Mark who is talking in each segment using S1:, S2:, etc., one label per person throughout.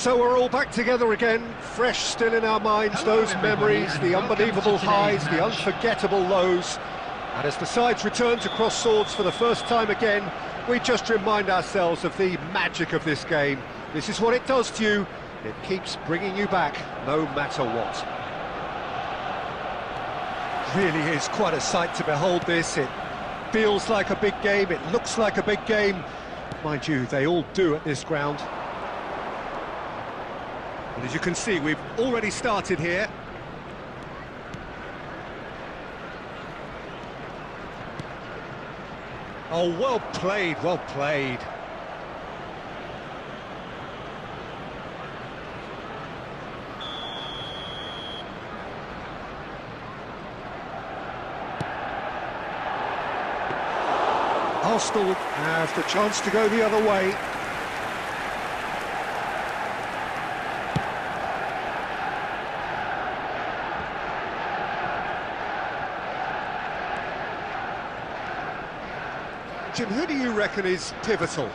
S1: So we're all back together again, fresh still in our minds, those memories, the unbelievable highs, the unforgettable lows. And as the sides return to cross swords for the first time again, we just remind ourselves of the magic of this game. This is what it does to you. It keeps bringing you back, no matter what. Really is quite a sight to behold this. It feels like a big game, it looks like a big game. Mind you, they all do at this ground. And as you can see, we've already started here. Oh, well played, well played. Arsenal have the chance to go the other way. Jim, who do you reckon is pivotal?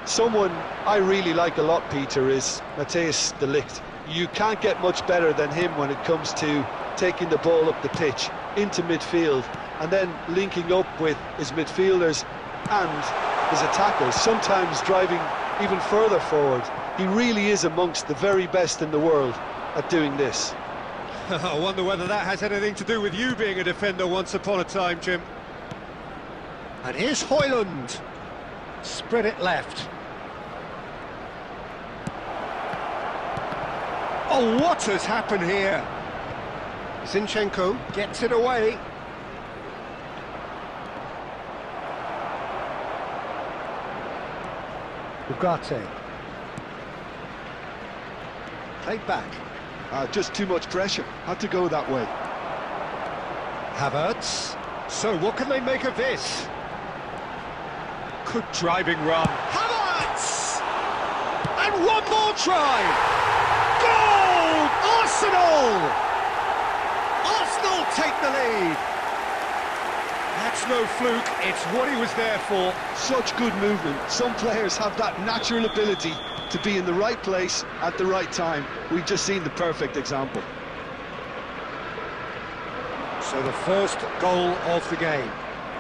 S2: Someone I really like a lot, Peter, is Matthijs de Ligt. You can't get much better than him when it comes to taking the ball up the pitch, into midfield, and then linking up with his midfielders and his attackers, sometimes driving even further forward. He really is amongst the very best in the world at doing this.
S1: I wonder whether that has anything to do with you being a defender once upon a time, Jim. And here's Højlund. Spread it left. Oh, what has happened here? Zinchenko gets it away. Ugarte. Played back.
S2: Just too much pressure. Had to go that way.
S1: Havertz. So what can they make of this? Good driving run. Havertz! And one more try! Goal! Arsenal! Arsenal take the lead. That's no fluke, it's what he was there for.
S2: Such good movement. Some players have that natural ability to be in the right place at the right time. We've just seen the perfect example.
S1: So the first goal of the game.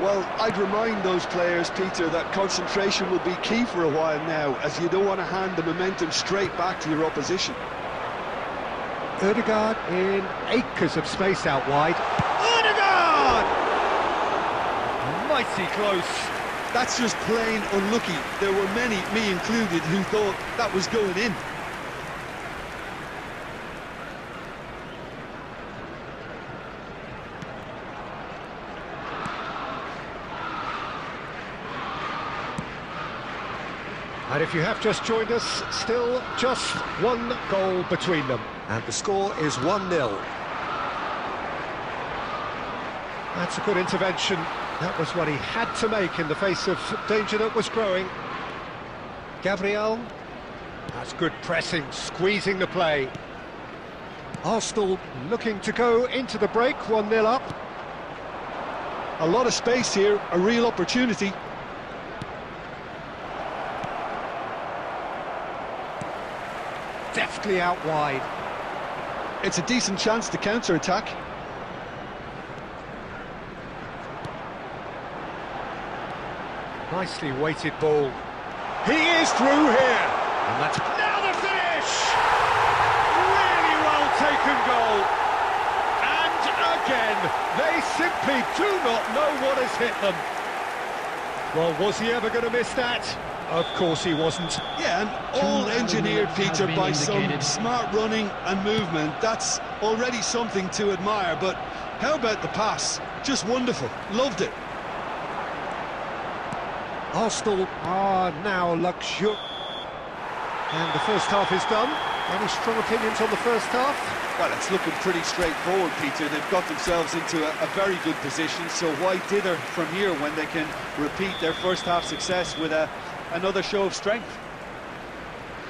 S2: Well, I'd remind those players, Peter, that concentration will be key for a while now, as you don't want to hand the momentum straight back to your opposition.
S1: Ødegaard in acres of space out wide. Ødegaard! Mighty close.
S2: That's just plain unlucky. There were many, me included, who thought that was going in.
S1: And if you have just joined us, still just one goal between them. And the score is 1-0. That's a good intervention. That was what he had to make in the face of danger that was growing. Gabriel. That's good pressing, squeezing the play. Arsenal looking to go into the break, 1-0 up.
S2: A lot of space here, a real opportunity.
S1: Deftly out wide.
S2: It's a decent chance to counter-attack.
S1: Nicely weighted ball. He is through here. And that's now the finish! Really well taken goal. And again, they simply do not know what has hit them. Well, was he ever going to miss that? Of course he wasn't.
S2: Yeah, and all engineered, Peter, by some smart running and movement. That's already something to admire, but how about the pass? Just wonderful. Loved it.
S1: Arsenal are now luxurious. And the first half is done. Any strong opinions on the first half?
S2: Well, it's looking pretty straightforward, Peter. They've got themselves into a very good position, so why dither from here when they can repeat their first half success with another show of strength?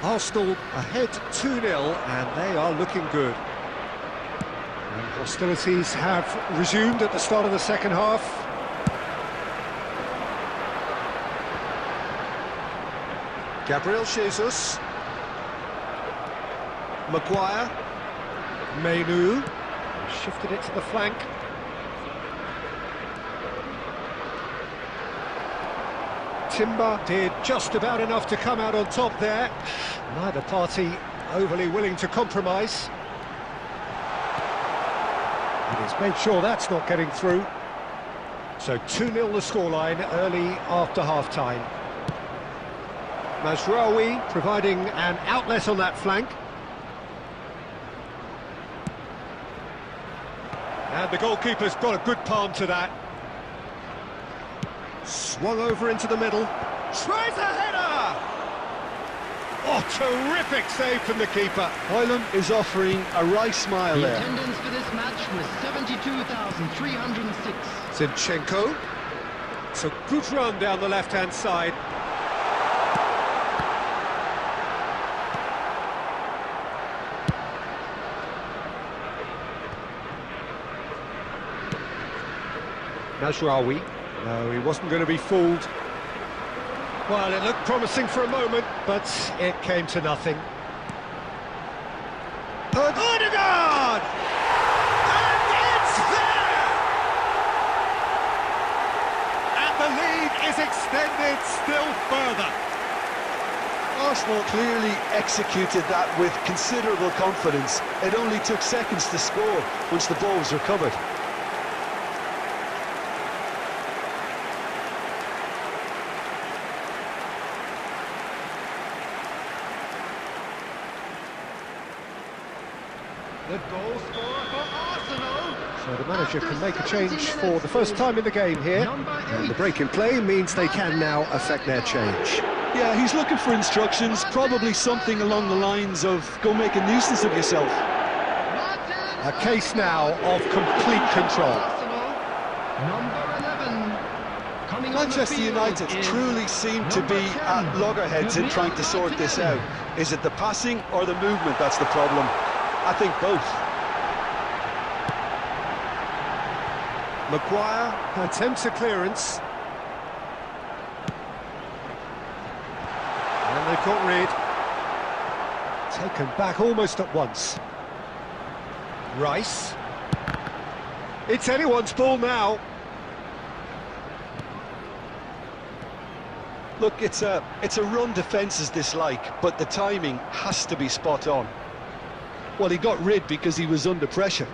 S1: Arsenal ahead 2-0, and they are looking good. And hostilities have resumed at the start of the second half. Gabriel Jesus. Maguire. Menu. Shifted it to the flank. Timber did just about enough to come out on top there. Neither party overly willing to compromise. And he's made sure that's not getting through. So 2-0 the scoreline early after half-time. Mazraoui providing an outlet on that flank. And the goalkeeper's got a good palm to that. Swung over into the middle. Tries a header! Oh, terrific save from the keeper.
S2: Hoyland is offering a right smile
S3: The
S2: there.
S3: attendance for this match was 72,306.
S1: Zinchenko. It's a good run down the left-hand side. Mazraoui. No, he wasn't going to be fooled. Well, it looked promising for a moment, but it came to nothing. Odegaard! And it's there! And the lead is extended still further.
S2: Arsenal clearly executed that with considerable confidence. It only took seconds to score once the ball was recovered.
S3: The goal scorer for Arsenal.
S1: So the manager can make a change for the first time in the game here. And the break in play means they can now affect their change.
S2: Yeah, he's looking for instructions, probably something along the lines of go make a nuisance of yourself.
S1: A case now of complete control.
S3: Arsenal, number 11. Coming on the
S2: Manchester
S3: field
S2: United
S3: is
S2: truly seem to be at loggerheads in trying to sort this out. Is it the passing or the movement that's the problem? I think both.
S1: Maguire attempts a clearance. And they've got rid. Taken back almost at once. Rice. It's anyone's ball now.
S2: Look, it's a run defence's dislike, but the timing has to be spot on. Well, he got rid because he was under pressure.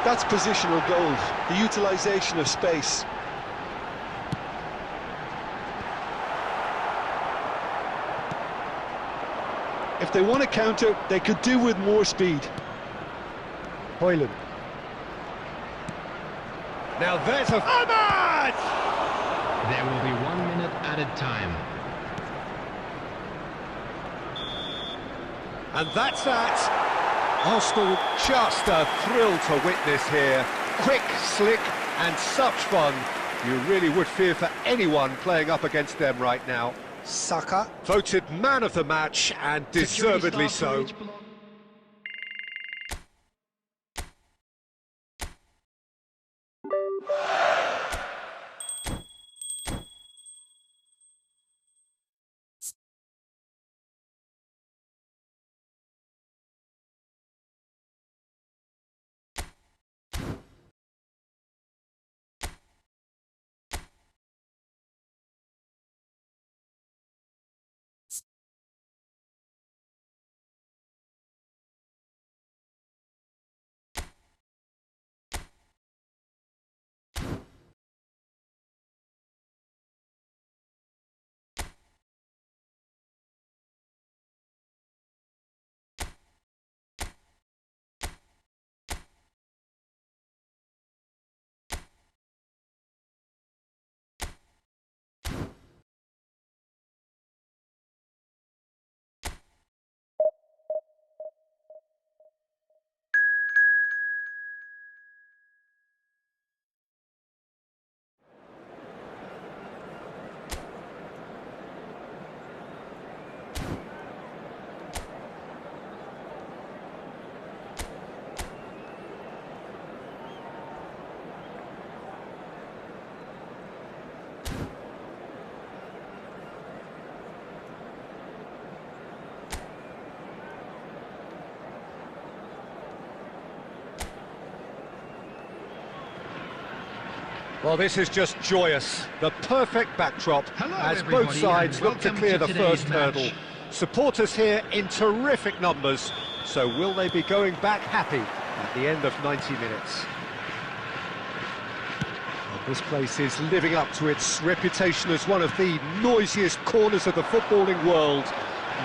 S2: That's positional goals, the utilisation of space. If they want to counter, they could do with more speed.
S1: Hoyland. Now there's a... Ahmad!
S3: There will be 1 minute added time.
S1: And that's that. Arsenal just a thrill to witness here. Quick, slick and such fun. You really would fear for anyone playing up against them right now. Saka, voted man of the match and deservedly so. Well, this is just joyous. The perfect backdrop
S3: Hello,
S1: as
S3: everybody,
S1: both sides
S3: and
S1: look to
S3: welcome
S1: clear
S3: to
S1: the
S3: today's
S1: first
S3: match.
S1: hurdle. Supporters here in terrific numbers, so will they be going back happy at the end of 90 minutes? Well, this place is living up to its reputation as one of the noisiest corners of the footballing world.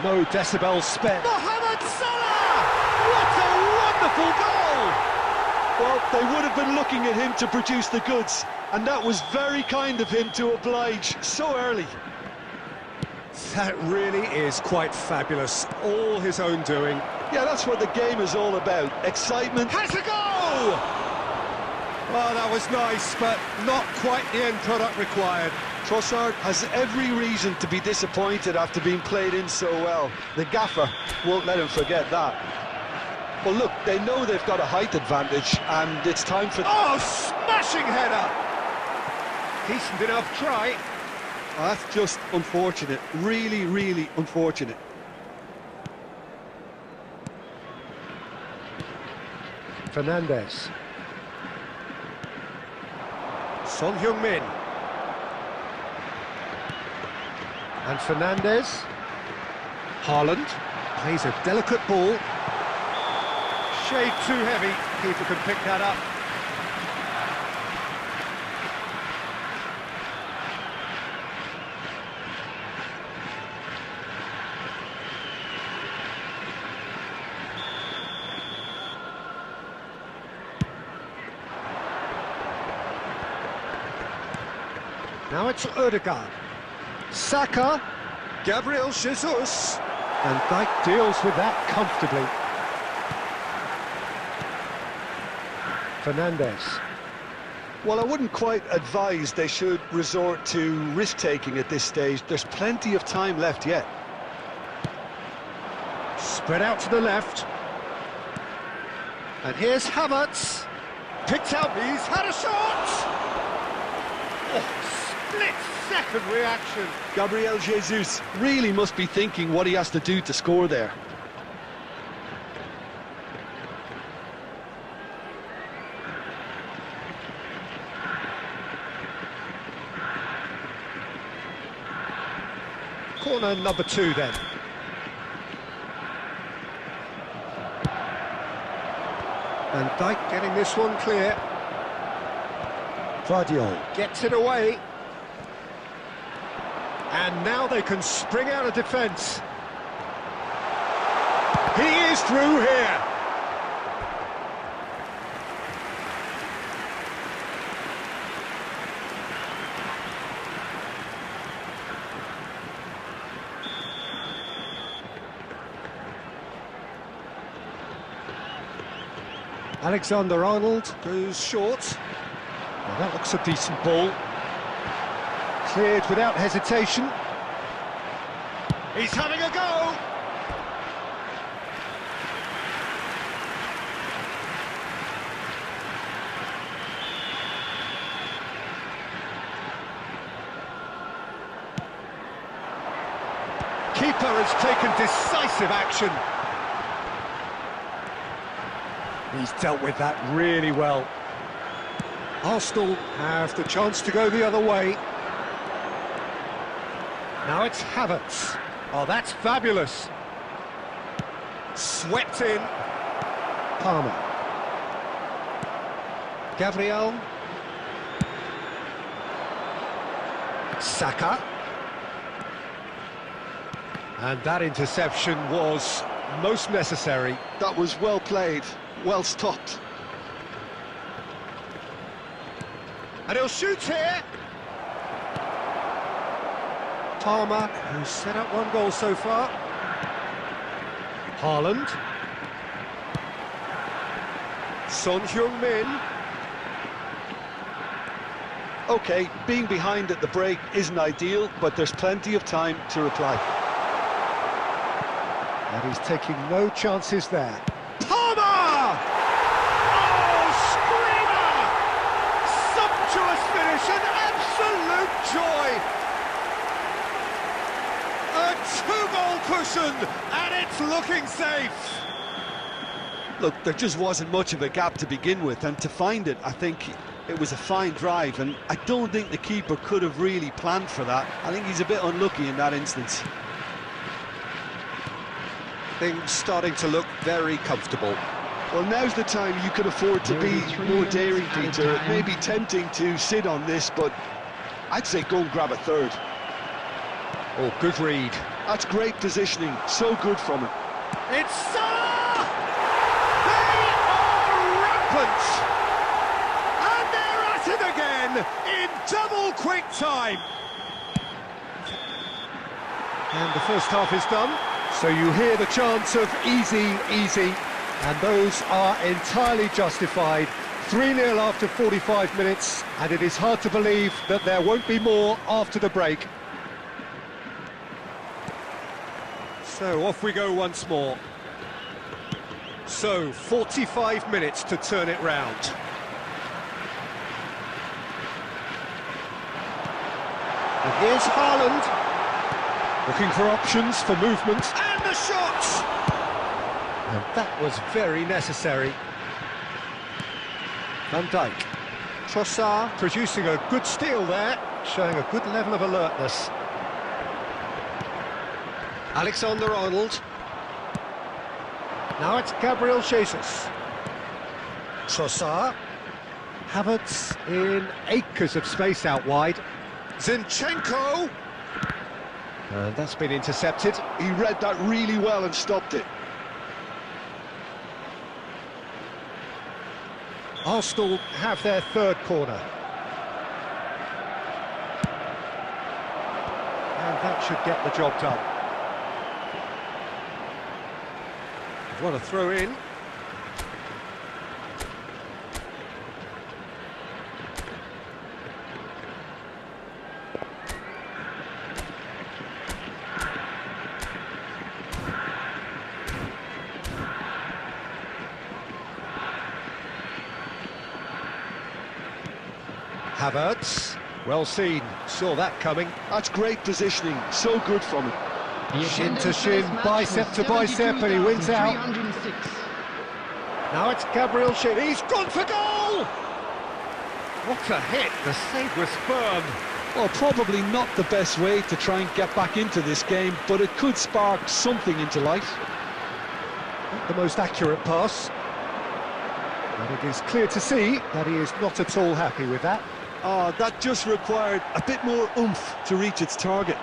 S1: No decibels spared. Mohamed Salah! What a wonderful goal!
S2: Well, they would have been looking at him to produce the goods, and that was very kind of him to oblige so early.
S1: That really is quite fabulous. All his own doing.
S2: Yeah, that's what the game is all about. Excitement.
S1: Has a goal! Well, that was nice, but not quite the end product required.
S2: Trossard has every reason to be disappointed after being played in so well. The gaffer won't let him forget that. Well, look, they know they've got a height advantage, and it's time for...
S1: Oh, smashing header! Decent enough try.
S2: Oh, that's just unfortunate. Really, really unfortunate.
S1: Fernandes. Son Heung-min. And Fernandes. Haaland plays a delicate ball. Shade too heavy. Keeper can pick that up. Now it's Ødegaard. Saka. Gabriel Jesus. And Dijk deals with that comfortably. Fernandes.
S2: Well, I wouldn't quite advise they should resort to risk-taking at this stage. There's plenty of time left yet.
S1: Spread out to the left. And here's Havertz. Picked out, he's had a shot! Oh, split-second reaction.
S2: Gabriel Jesus really must be thinking what he has to do to score there.
S1: Corner number 2 then. And Dijk getting this one clear. Vardiol gets it away. And now they can spring out of defence. He is through here. Alexander-Arnold goes short. Well, that looks a decent ball. Cleared without hesitation. He's having a go! Keeper has taken decisive action. He's dealt with that really well. Arsenal have the chance to go the other way. Now it's Havertz. Oh, that's fabulous. Swept in. Palmer. Gabriel. Saka. And that interception was most necessary.
S2: That was well played, well stopped.
S1: And he'll shoot here. Palmer, who's set up one goal so far. Haaland. Son Heung-min.
S2: OK, being behind at the break isn't ideal, but there's plenty of time to reply.
S1: And he's taking no chances there. Palmer! Oh, screamer! Sumptuous finish, an absolute joy! A two-goal cushion, and it's looking safe!
S2: Look, there just wasn't much of a gap to begin with, and to find it, I think It was a fine drive, and I don't think the keeper could have really planned for that. I think he's a bit unlucky in that instance.
S1: Things starting to look very comfortable.
S2: Well, now's the time you can afford to be more daring, Peter. It may be tempting to sit on this, but I'd say go and grab a third.
S1: Oh, good read.
S2: That's great positioning, so good from him.
S1: It's Salah! They are rampant! And they're at it again in double quick time. And the first half is done, so you hear the chants of easy, easy, and those are entirely justified. 3-0 after 45 minutes, and it is hard to believe that there won't be more after the break. So off we go once more. So 45 minutes to turn it round. And here's Haaland, looking for options for movement, and the shot! And that was very necessary. Van Dijk. Trossard producing a good steal there, showing a good level of alertness. Alexander-Arnold. Now it's Gabriel Jesus. Trossard. Havertz in acres of space out wide. Zinchenko. And that's been intercepted.
S2: He read that really well and stopped it.
S1: Arsenal have their third corner. And that should get the job done. What a throw in. Havertz, well seen, saw that coming.
S2: That's great positioning, so good from him.
S1: Shin to shin, bicep to bicep, and he wins out. Now it's Gabriel Shin, he's gone for goal! What a hit, the save was firm.
S2: Well, probably not the best way to try and get back into this game, but it could spark something into life.
S1: Not the most accurate pass. And it is clear to see that he is not at all happy with that.
S2: Oh, that just required a bit more oomph to reach its target.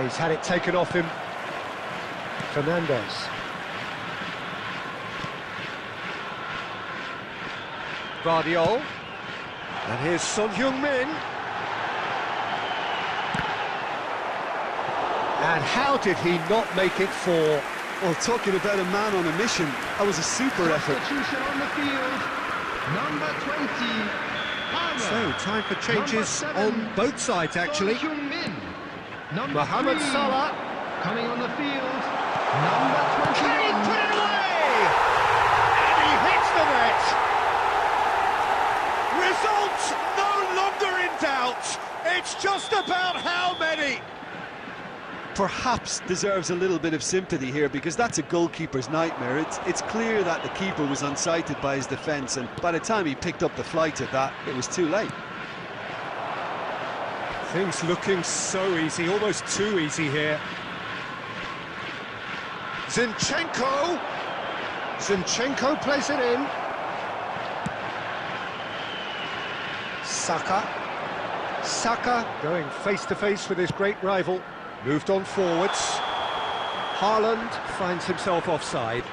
S1: He's had it taken off him. Fernandez. Guardiola. And here's Son Heung-min. And how did he not make it 4?
S2: Well, talking about a man on a mission, that was a super effort.
S3: Substitution on the field. Number 20.
S1: So, time for changes on both sides, actually.
S3: Son Heung-min. Number
S1: Mohamed
S3: 3.
S1: Salah.
S3: Coming on the field. Number 21.
S1: Can he put it away? And he hits the net. Results no longer in doubt. It's just about how many.
S2: Perhaps deserves a little bit of sympathy here, because that's a goalkeeper's nightmare. It's clear that the keeper was unsighted by his defence, and by the time he picked up the flight of that, it was too late.
S1: Things looking so easy, almost too easy here. Zinchenko. Zinchenko plays it in. Saka. Saka going face-to-face with his great rival. Moved on forwards. Haaland finds himself offside.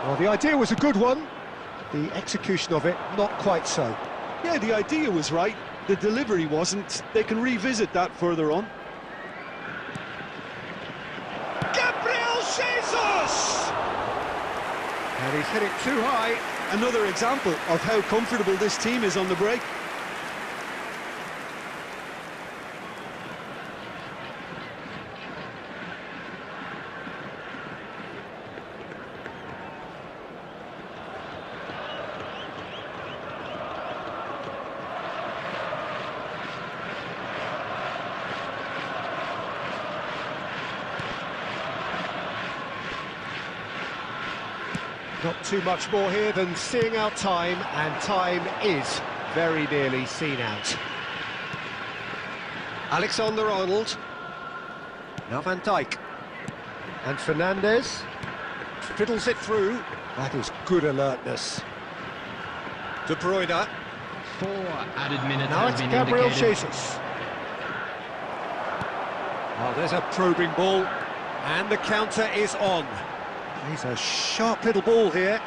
S1: Well, the idea was a good one. The execution of it, not quite so.
S2: Yeah, the idea was right. The delivery wasn't. They can revisit that further on.
S1: Gabriel Jesus! And he's hit it too high.
S2: Another example of how comfortable this team is on the break.
S1: Not too much more here than seeing out time, and time is very nearly seen out. Alexander-Arnold. Now Van Dijk. And Fernandez fiddles it through. That is good alertness. De Bruyne.
S3: 4 added minutes
S1: Now
S3: has
S1: it's
S3: been
S1: Gabriel
S3: indicated.
S1: Jesus. Oh, there's a probing ball, and the counter is on. He's a sharp little ball here.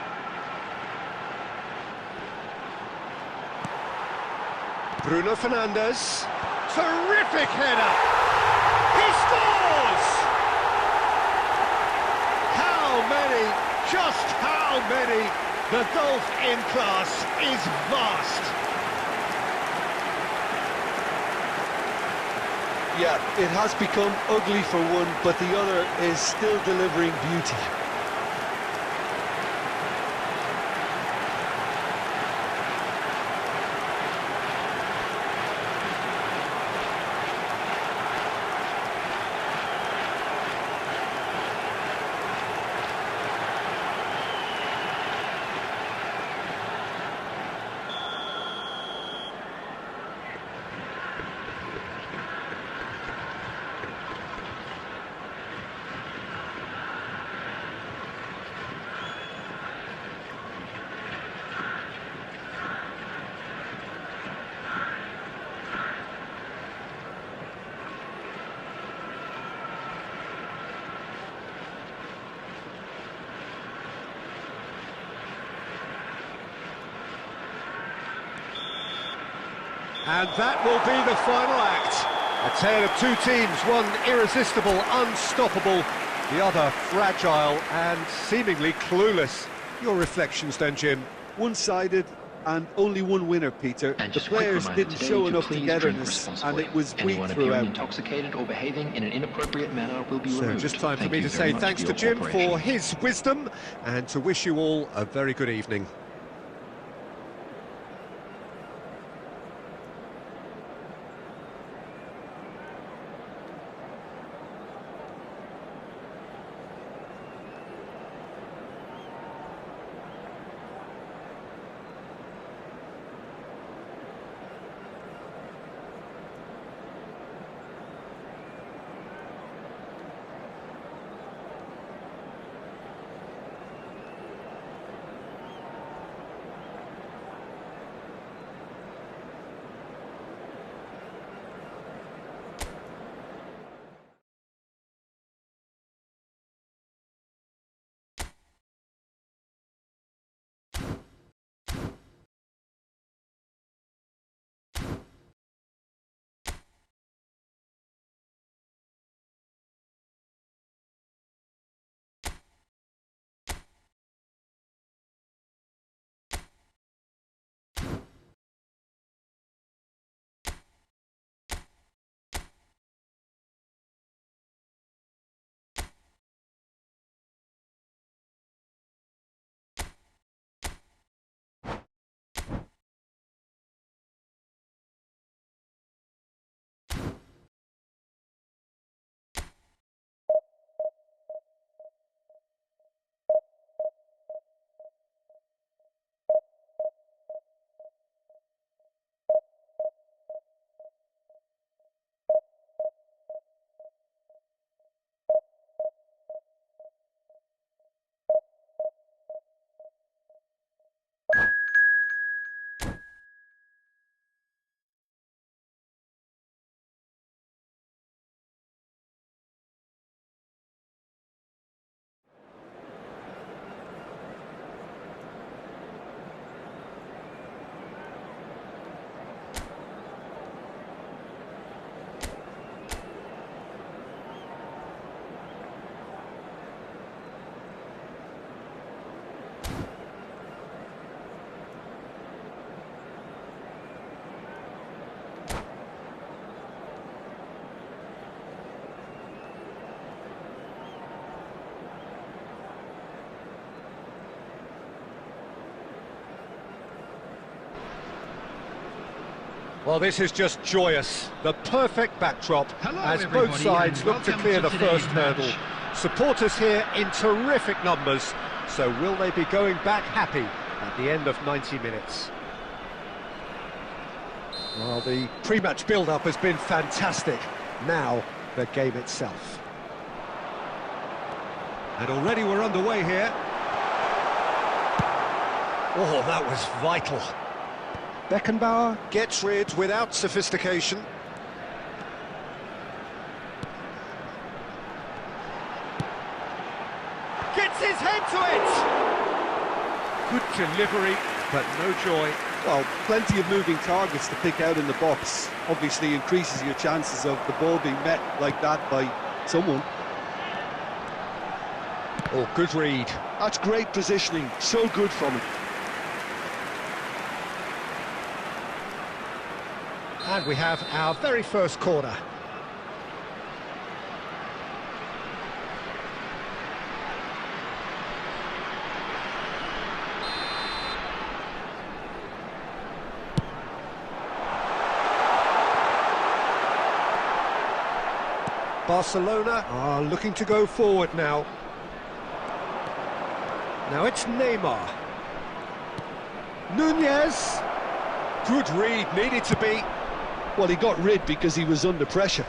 S1: Bruno Fernandes. Terrific header! He scores! How many? Just how many? The gulf in class is vast.
S2: Yeah, it has become ugly for one, but the other is still delivering beauty.
S1: And that will be the final act. A tale of two teams, one irresistible, unstoppable, the other fragile and seemingly clueless. Your reflections then, Jim?
S2: One-sided and only one winner, Peter.
S4: And
S2: The
S4: just a quick
S2: players
S4: reminder
S2: didn't
S4: today
S2: show
S4: to
S2: enough
S4: please drink
S2: togetherness, and
S4: responsibly.
S2: it was weak
S4: Anyone appearing
S2: throughout.
S4: intoxicated or behaving in an inappropriate manner will be
S1: So
S4: removed.
S1: just time for
S4: Thank
S1: me
S4: you
S1: to
S4: very
S1: say
S4: much
S1: thanks
S4: for
S1: to
S4: your
S1: Jim
S4: cooperation.
S1: for his wisdom, and to wish you all a very good evening. Well, this is just joyous. The perfect backdrop
S3: Hello,
S1: as
S3: everybody,
S1: both sides
S3: and
S1: look to
S3: welcome
S1: clear
S3: to
S1: the first
S3: today's match.
S1: hurdle. Supporters here in terrific numbers. So will they be going back happy at the end of 90 minutes? Well, the pre-match build-up has been fantastic. Now, the game itself. And already we're underway here. Oh, that was vital. Beckenbauer gets rid without sophistication. Gets his head to it! Good delivery, but no joy.
S2: Well, plenty of moving targets to pick out in the box. Obviously increases your chances of the ball being met like that by someone.
S1: Oh, good read.
S2: That's great positioning, so good from him.
S1: And we have our very first corner. Barcelona are looking to go forward now. Now it's Neymar. Nunez. Good read, needed to be.
S2: Well, he got rid because he was under pressure.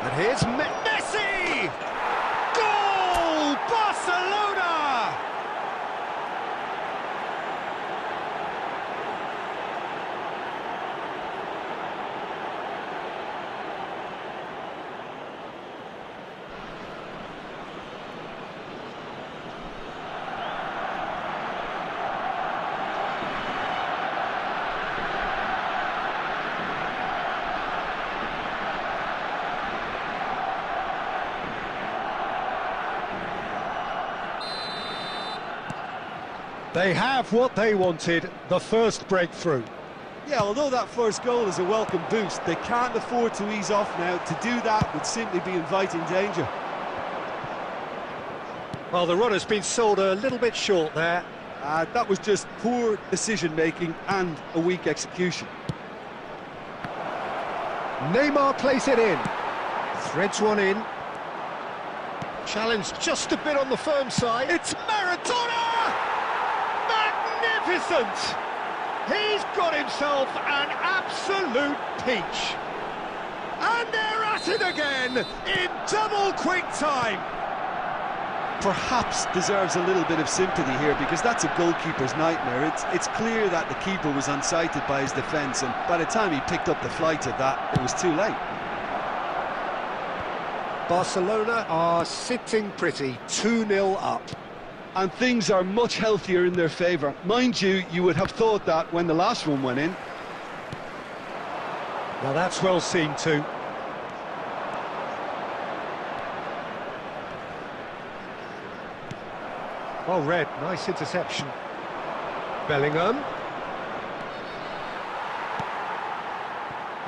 S1: And here's Messi! Goal! Barcelona! They have what they wanted, the first breakthrough.
S2: Yeah, although that first goal is a welcome boost, they can't afford to ease off now. To do that would simply be inviting danger.
S1: Well, the run has been sold a little bit short there.
S2: That was just poor decision-making and a weak execution.
S1: Neymar plays it in. Threads one in. Challenge just a bit on the firm side. It's Maradona! Magnificent! He's got himself an absolute peach. And they're at it again in double quick time.
S2: Perhaps deserves a little bit of sympathy here because that's a goalkeeper's nightmare. It's clear that the keeper was unsighted by his defence, and by the time he picked up the flight of that, it was too late.
S1: Barcelona are sitting pretty, 2-0 up.
S2: And things are much healthier in their favour. Mind you, you would have thought that when the last one went in.
S1: Now that's well seen too. Well read, nice interception. Bellingham.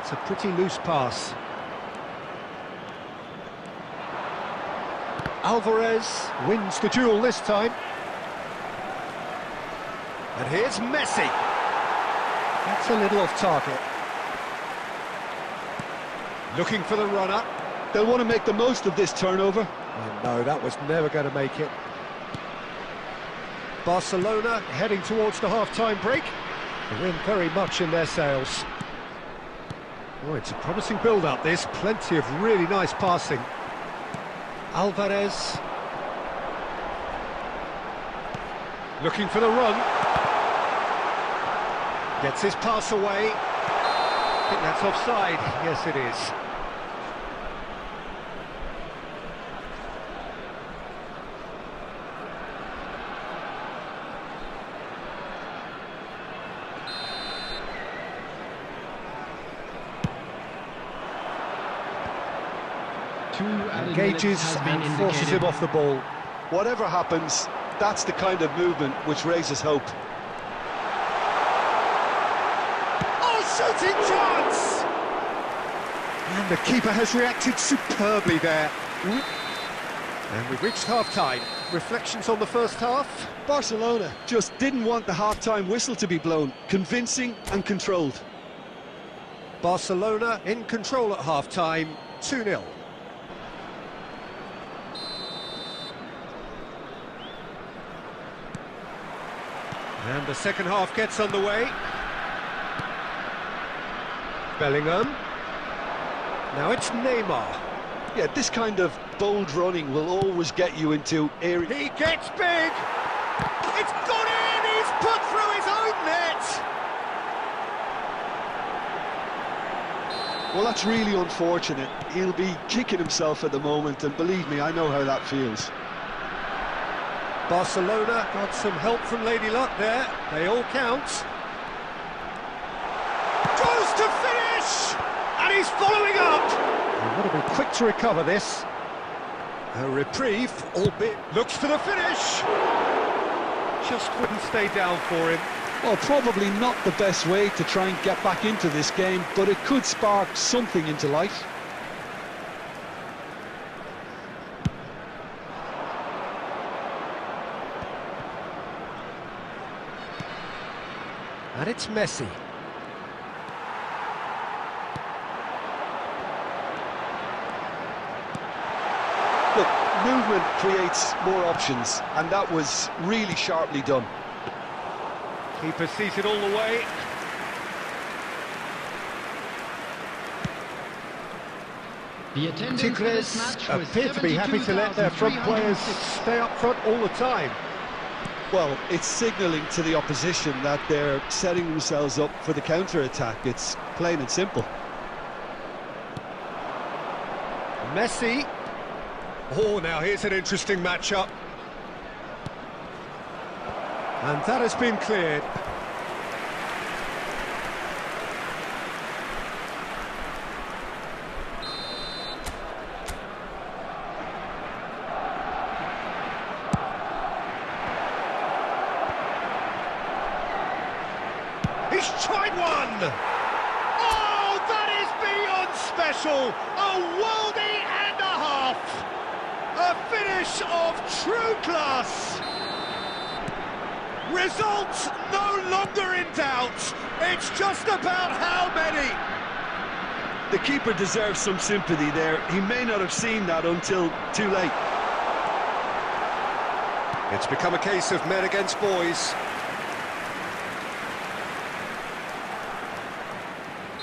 S1: It's a pretty loose pass. Alvarez wins the duel this time. And here's Messi. That's a little off target. Looking for the runner.
S2: They'll want to make the most of this turnover.
S1: Oh, no, that was never going to make it. Barcelona heading towards the half-time break. The wind very much in their sails. Oh, it's a promising build-up, this. Plenty of really nice passing. Alvarez. Looking for the run. Gets his pass away. I think that's offside. Yes, it is. Engages and forces him off the ball.
S2: Whatever happens, that's the kind of movement which raises hope.
S1: Oh, shooting chance! And the keeper has reacted superbly there. And we've reached half-time. Reflections on the first half?
S2: Barcelona just didn't want the half-time whistle to be blown. Convincing and controlled.
S1: Barcelona in control at half-time, 2-0. And the second half gets underway. Bellingham. Now it's Neymar.
S2: Yeah, this kind of bold running will always get you into areas.
S1: He gets big! It's gone in! He's put through his own net!
S2: Well, that's really unfortunate. He'll be kicking himself at the moment, and believe me, I know how that feels.
S1: Barcelona got some help from Lady Luck there. They all count. Goes to finish! And he's following up! He's got to be quick to recover this. A reprieve, albeit looks for the finish. Just wouldn't stay down for him.
S2: Well, probably not the best way to try and get back into this game, but it could spark something into life.
S1: And it's Messi.
S2: Look, movement creates more options, and that was really sharply done.
S1: Keeper sees it all the way.
S3: The attendance for this
S1: Tigres
S3: match was
S1: appear to be happy to let their front players stay up front all the time.
S2: Well, it's signalling to the opposition that they're setting themselves up for the counter-attack. It's plain and simple.
S1: Messi. Oh, now here's an interesting matchup. And that has been cleared. He's tried one! Oh, that is beyond special! A worldie and a half! A finish of true class! Results no longer in doubt. It's just about how many.
S2: The keeper deserves some sympathy there. He may not have seen that until too late.
S1: It's become a case of men against boys.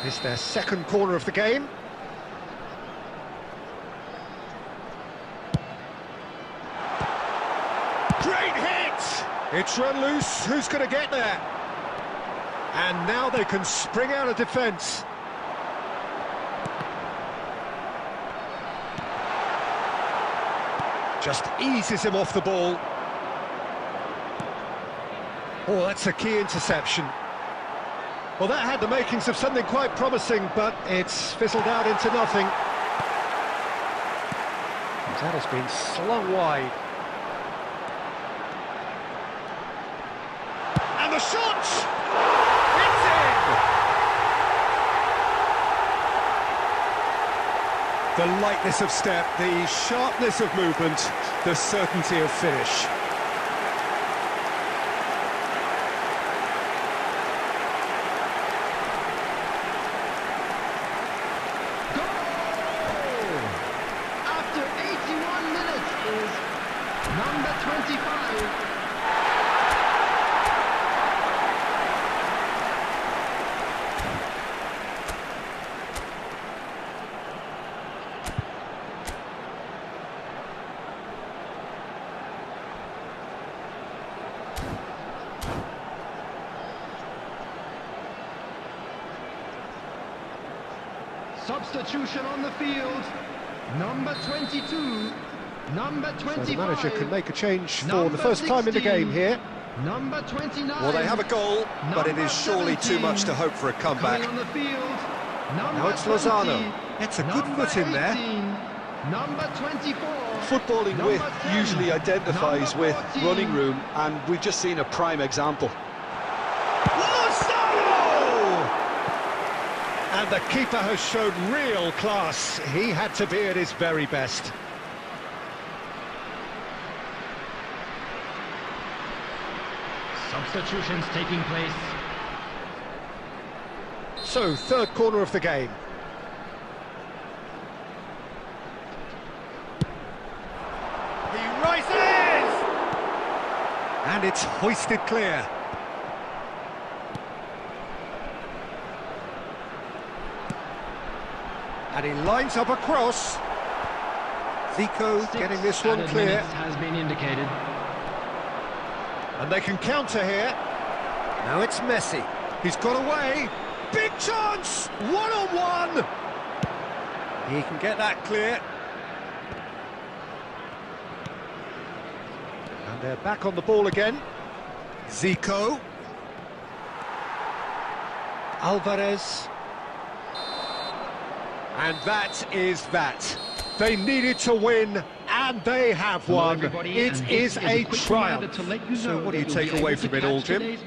S1: It's their second corner of the game. Great hit! It's run loose. Who's going to get there? And now they can spring out of defence. Just eases him off the ball. Oh, that's a key interception. Well, that had the makings of something quite promising, but it's fizzled out into nothing. That has been slung wide. And the shot! It's in! The lightness of step, the sharpness of movement, the certainty of finish.
S3: After 81 minutes is number 25. Substitution on the field. Number 22. Number 25.
S1: So the manager can make a change for the first time in the game here.
S3: Number 29.
S1: Well, they have a goal, but it is surely too much to hope for a comeback.
S3: On the field.
S1: Now it's Lozano. It's a good foot in there.
S3: Number 24.
S2: Footballing width usually identifies with running room, and we've just seen a prime example.
S1: And the keeper has shown real class. He had to be at his very best.
S3: Substitutions taking place.
S1: So, third corner of the game. He rises! And it's hoisted clear. And he lines up a cross. Zico getting this one clear.
S3: Has been indicated.
S1: And they can counter here. Now it's Messi. He's got away. Big chance! One-on-one! He can get that clear. And they're back on the ball again. Zico. Alvarez. And that is that. They needed to win, and they have won. It is a triumph. So what do you take away from it all, Jim?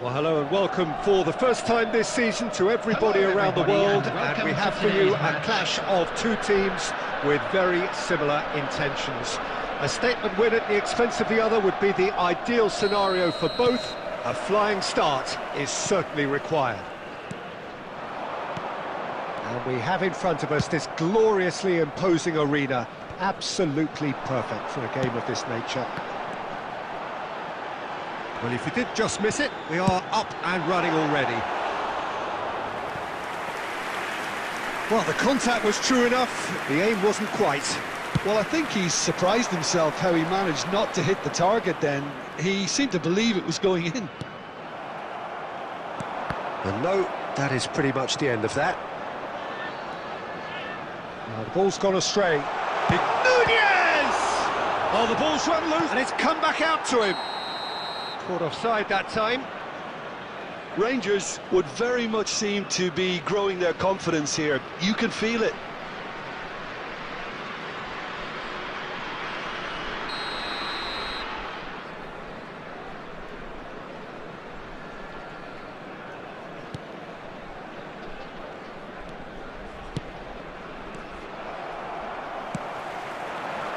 S1: Well, hello and welcome for the first time this season to everybody around the world, and we have for you a clash of two teams with very similar intentions. A statement win at the expense of the other would be the ideal scenario for both. A flying start is certainly required. And we have in front of us this gloriously imposing arena, absolutely perfect for a game of this nature. Well, if you did just miss it, we are up and running already. Well, the contact was true enough, the aim wasn't quite.
S2: Well, I think he's surprised himself how he managed not to hit the target then. He seemed to believe it was going in.
S1: And no, that is pretty much the end of that. Now, the ball's gone astray. Nunez! Oh, the ball's run loose, and it's come back out to him. Caught offside that time.
S2: Rangers would very much seem to be growing their confidence here. You can feel it.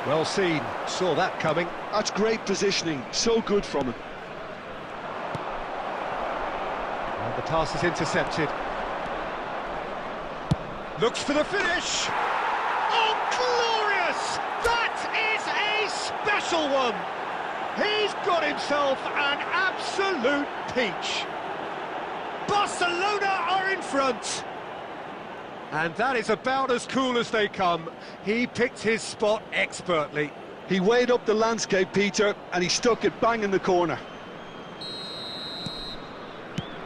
S1: Well seen, saw that coming.
S2: That's great positioning, so good from him.
S1: And the pass is intercepted. Looks for the finish! Oh, glorious! That is a special one! He's got himself an absolute peach. Barcelona are in front. And that is about as cool as they come. He picked his spot expertly.
S2: He weighed up the landscape, Peter, and he stuck it bang in the corner.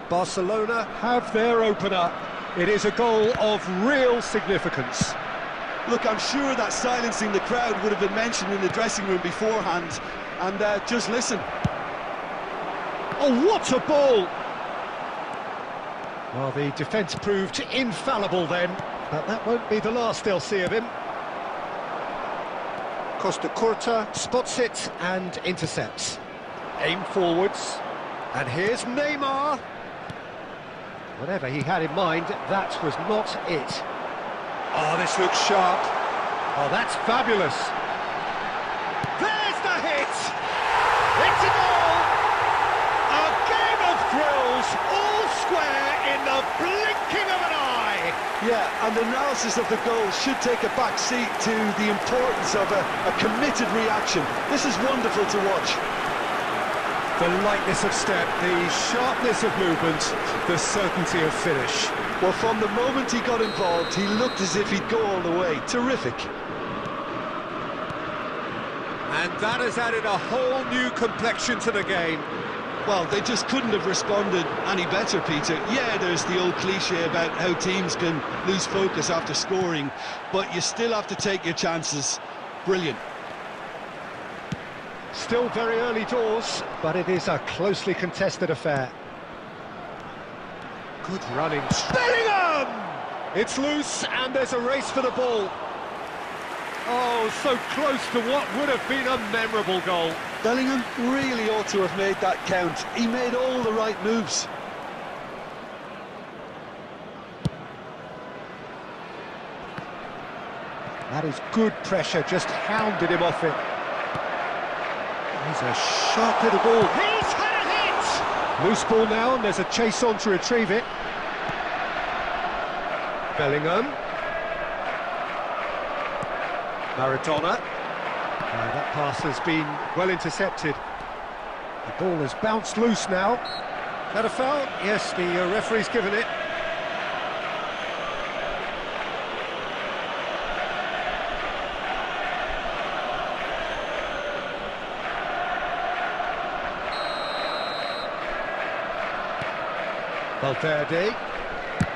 S1: Barcelona have their opener. It is a goal of real significance.
S2: Look, I'm sure that silencing the crowd would have been mentioned in the dressing room beforehand. And just listen.
S1: Oh, what a ball! Well, the defence proved infallible then, but that won't be the last they'll see of him. Costa Curta spots it and intercepts. Aim forwards, and here's Neymar. Whatever he had in mind, that was not it. Oh, this looks sharp. Oh, that's fabulous. There's the hit! It's a goal! A game of thrills, all square in the blinking of an eye!
S2: Yeah, and the analysis of the goal should take a back seat to the importance of a committed reaction. This is wonderful to watch.
S1: The lightness of step, the sharpness of movement, the certainty of finish.
S2: Well, from the moment he got involved, he looked as if he'd go all the way. Terrific.
S1: And that has added a whole new complexion to the game.
S2: Well, they just couldn't have responded any better, Peter. Yeah, there's the old cliche about how teams can lose focus after scoring, but you still have to take your chances. Brilliant.
S1: Still very early doors, but it is a closely contested affair. Good running. Bellingham! It's loose, and there's a race for the ball. Oh, so close to what would have been a memorable goal.
S2: Bellingham really ought to have made that count. He made all the right moves.
S1: That is good pressure, just hounded him off it. He's a sharp little ball. He's had a hit! Loose ball now, and there's a chase on to retrieve it. Bellingham. Maradona. That pass has been well intercepted. The ball has bounced loose now. Is that a foul? Yes, the referee's given it. Valverde,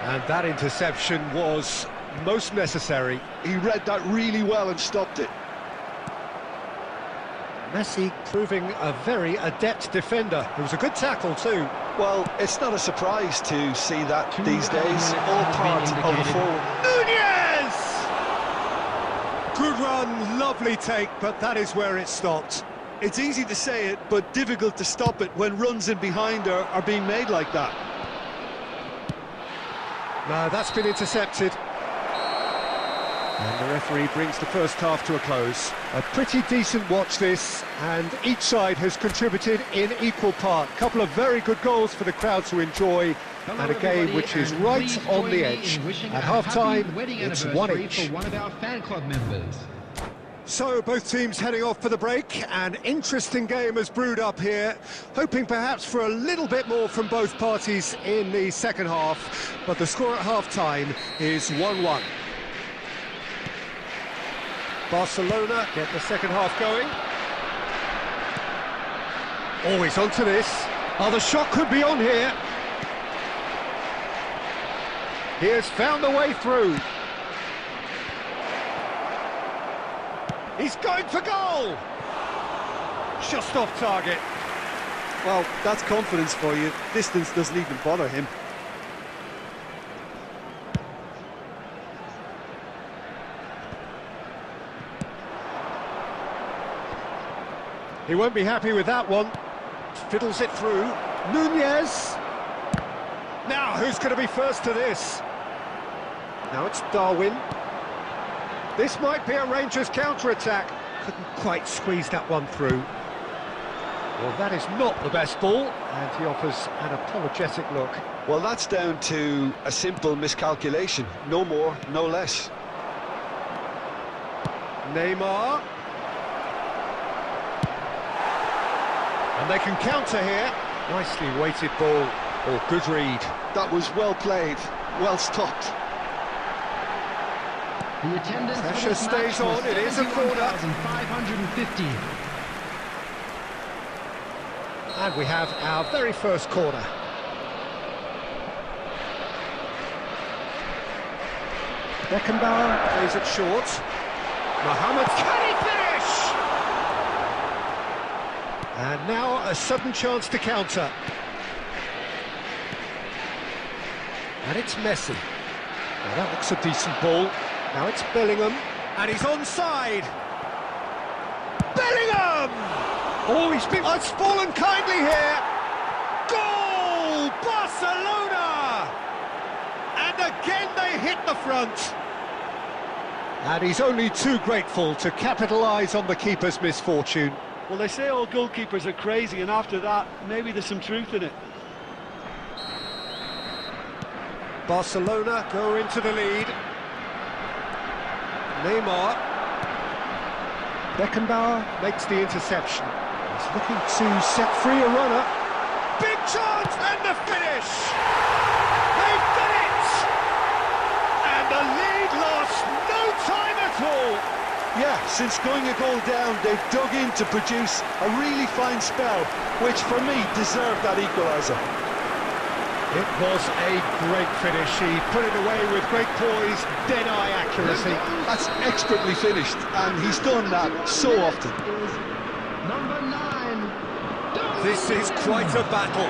S1: and that interception was most necessary.
S2: He read that really well and stopped it.
S1: Messi proving a very adept defender. It was a good tackle too.
S2: Well, it's not a surprise to see that these days, all part of the forward.
S1: Nunez! Good run, lovely take, but that is where it stopped.
S2: It's easy to say it, but difficult to stop it when runs in behind are being made like that.
S1: No, that's been intercepted. And the referee brings the first half to a close. A pretty decent watch this, and each side has contributed in equal part. A couple of very good goals for the crowd to enjoy, and a game which is right on the edge. At half-time, it's 1 each.
S3: For one of our fan club members.
S1: So, both teams heading off for the break. An interesting game has brewed up here, hoping perhaps for a little bit more from both parties in the second half, but the score at half-time is 1-1. Barcelona get the second half going. Always onto this. Oh, the shot could be on here. He has found the way through. He's going for goal! Just off target.
S2: Well, that's confidence for you. Distance doesn't even bother him.
S1: He won't be happy with that one. Fiddles it through. Nunez! Now, who's going to be first to this? Now it's Darwin. This might be a Rangers counter-attack. Couldn't quite squeeze that one through. Well, that is not the best ball, and he offers an apologetic look.
S2: Well, that's down to a simple miscalculation. No more, no less.
S1: Neymar. And they can counter here. Nicely weighted ball, or good read.
S2: That was well played, well stopped.
S3: The attendance for
S1: Pressure
S3: this
S1: stays
S3: match was
S1: on, it is a corner.
S3: 71,550.
S1: And we have our very first corner. Beckenbauer plays it short. Mohamed, can he finish? And now a sudden chance to counter. And it's Messi. Now that looks a decent ball. Now it's Bellingham, and he's onside. Bellingham! Oh, it's fallen kindly here. Goal! Barcelona! And again they hit the front. And he's only too grateful to capitalise on the keeper's misfortune.
S2: Well, they say all goalkeepers are crazy, and after that, maybe there's some truth in it.
S1: Barcelona go into the lead. Neymar. Beckenbauer makes the interception. He's looking to set free a runner. Big chance and the finish! They've done it! And the lead lost no time at all!
S2: Yeah, since going a goal down, they've dug in to produce a really fine spell, which for me deserved that equaliser.
S1: It was a great finish. He put it away with great poise, dead-eye accuracy.
S2: That's expertly finished, and he's done that so often.
S3: Number 9.
S1: This is quite a battle.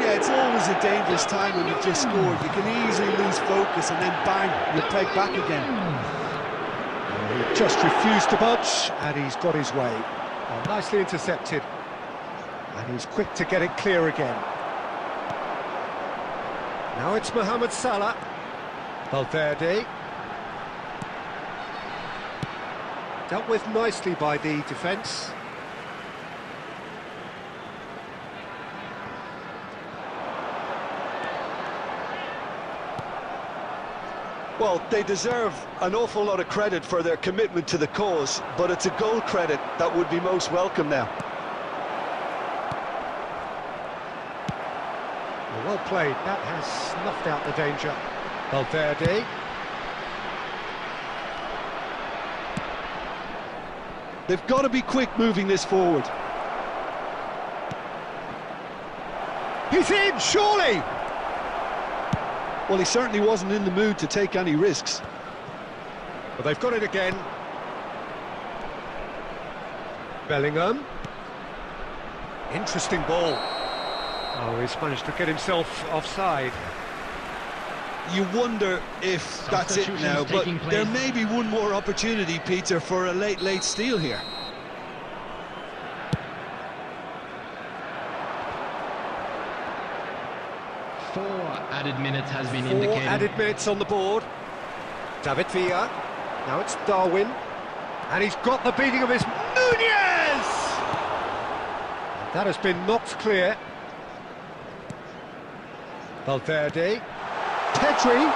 S2: Yeah, it's always a dangerous time when you've just scored. You can easily lose focus, and then bang, you're pegged back again.
S1: He just refused to budge, and he's got his way. Oh, nicely intercepted. And he's quick to get it clear again. Now it's Mohamed Salah. Valverde. Dealt with nicely by the defence.
S2: Well, they deserve an awful lot of credit for their commitment to the cause, but it's a goal credit that would be most welcome now.
S1: Well played, that has snuffed out the danger. Valverde.
S2: They've got to be quick moving this forward.
S1: He's in, surely!
S2: Well, he certainly wasn't in the mood to take any risks.
S1: But they've got it again. Bellingham. Interesting ball. Oh, he's managed to get himself offside.
S2: You wonder if that's it now, but there may be one more opportunity, Peter, for a late steal here.
S3: Added minutes has been
S1: 4
S3: indicated.
S1: added minutes on the board. David Villa. Now it's Darwin. And he's got the beating of his Nunez! That has been knocked clear. Valverde. Pedri!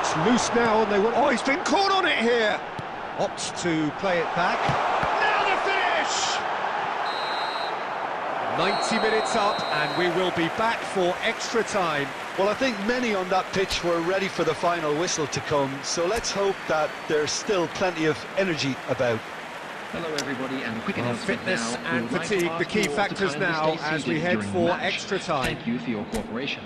S1: It's loose now, and they want... Oh, he's been caught on it here! Opts to play it back. Now the finish! 90 minutes up, and we will be back for extra time.
S2: Well, I think many on that pitch were ready for the final whistle to come, so let's hope that there's still plenty of energy about.
S4: Hello everybody, and a quick
S1: Well,
S4: announcement
S1: fitness
S4: now.
S1: and
S4: We would like to
S1: fatigue,
S4: ask
S1: the key
S4: you all to
S1: factors
S4: kindly
S1: now
S4: stay
S1: as we
S4: seated
S1: head
S4: during
S1: for
S4: the match.
S1: extra time.
S4: Thank you for your cooperation.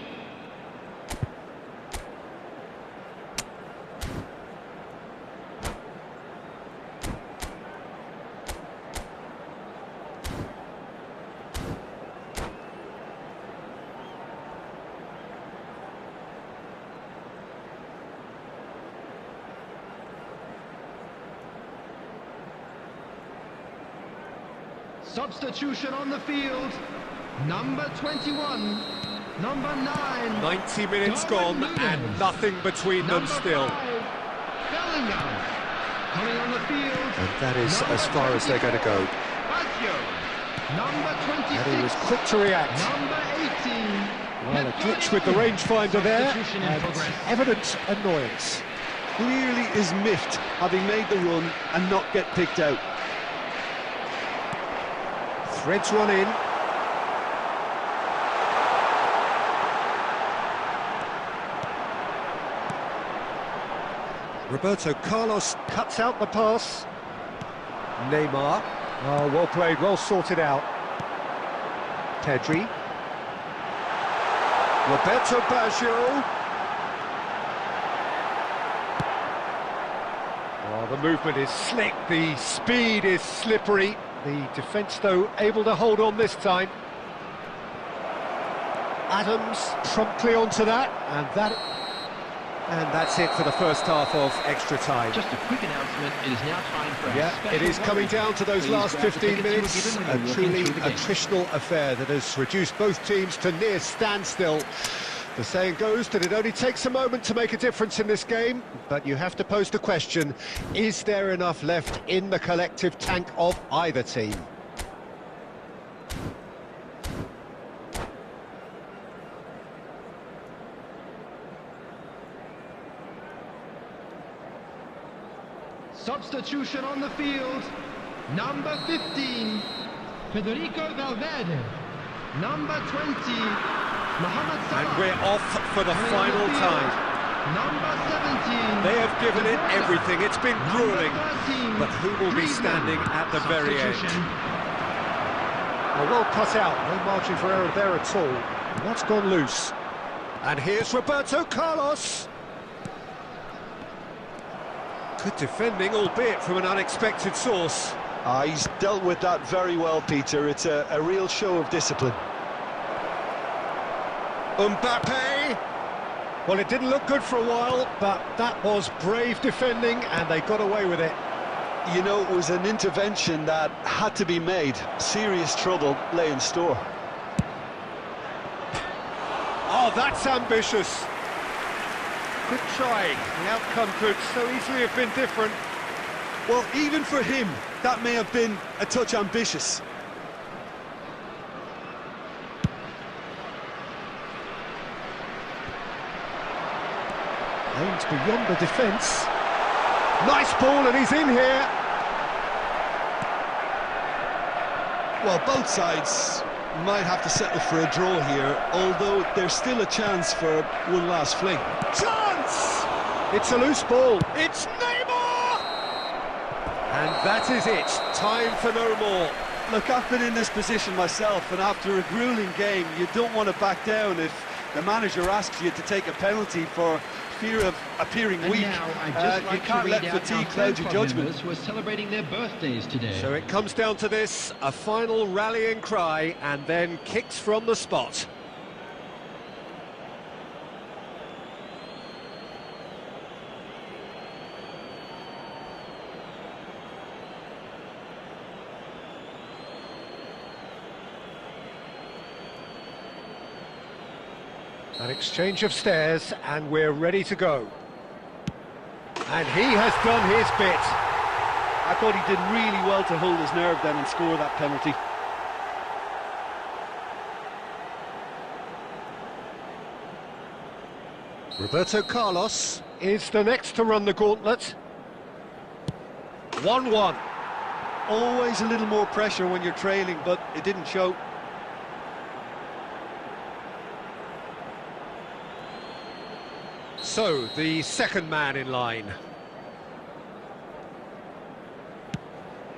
S3: Substitution on the field. Number 21. Number 9.
S1: 90 minutes
S3: Darwin
S1: gone
S3: Nunez.
S1: and nothing between them
S3: Number
S1: still.
S3: 5, Bellingham. Coming on the field.
S1: And that is
S3: Number
S1: as far as they're going to go.
S3: 24, Baggio. Number 26.
S1: And he was quick to react.
S3: Number 18.
S1: Well, a glitch with the rangefinder there,
S3: Substitution in
S1: and
S3: progress.
S1: evident annoyance.
S2: Clearly is miffed, having made the run and not get picked out.
S1: Threads one in. Roberto Carlos cuts out the pass. Neymar. Oh, well played, well sorted out. Pedri. Roberto Baggio. Oh, the movement is slick, the speed is slippery. The defence, though, able to hold on this time. Adams promptly onto that, and that's it for the first half of extra time.
S4: Just a quick announcement, it is now time for our special
S1: It is coming down to those
S4: Please
S1: last
S4: grab the
S1: 15
S4: tickets you were
S1: minutes,
S4: given
S1: a
S4: when you walked
S1: truly
S4: into the game.
S1: attritional affair that has reduced both teams to near standstill. The saying goes that it only takes a moment to make a difference in this game, but you have to pose the question, is there enough left in the collective tank of either team?
S3: Substitution on the field. Number 15, Federico Valverde. Number 20, Mohamed Salah.
S1: And we're off for the final time.
S3: Number 17.
S1: They have given it everything, it's been grueling,
S3: Number 13,
S1: but who will be standing at the very end?
S3: Substitution.
S1: Well cut out, no margin for error there at all. What's gone loose? And here's Roberto Carlos. Good defending, albeit from an unexpected source.
S2: He's dealt with that very well, Peter. It's a real show of discipline.
S1: Mbappe. Well, it didn't look good for a while, but that was brave defending, and they got away with it.
S2: You know, it was an intervention that had to be made. Serious trouble lay in store.
S1: Oh, that's ambitious. Good try. The outcome could so easily have been different.
S2: Well, even for him, that may have been a touch ambitious.
S1: Aims beyond the defence. Nice ball, and he's in here.
S2: Well, both sides might have to settle for a draw here, although there's still a chance for one last fling.
S1: Chance! It's a loose ball. It's Neymar! And that is it. Time for no more.
S2: Look, I've been in this position myself, and after a grueling game, you don't want to back down if the manager asks you to take a penalty for fear of appearing
S4: And
S2: weak.
S4: now, I'd just
S2: You
S4: like
S2: can't
S4: to
S2: let
S4: read out
S2: fatigue
S4: our
S2: cloud your
S4: club
S2: judgment.
S4: members who are celebrating their birthdays today.
S1: So it comes down to this, a final rallying cry, and then kicks from the spot. An exchange of stares, and we're ready to go. And he has done his bit.
S2: I thought he did really well to hold his nerve then and score that penalty.
S1: Roberto Carlos is the next to run the gauntlet. 1-1.
S2: Always a little more pressure when you're trailing, but it didn't show.
S1: So, the second man in line.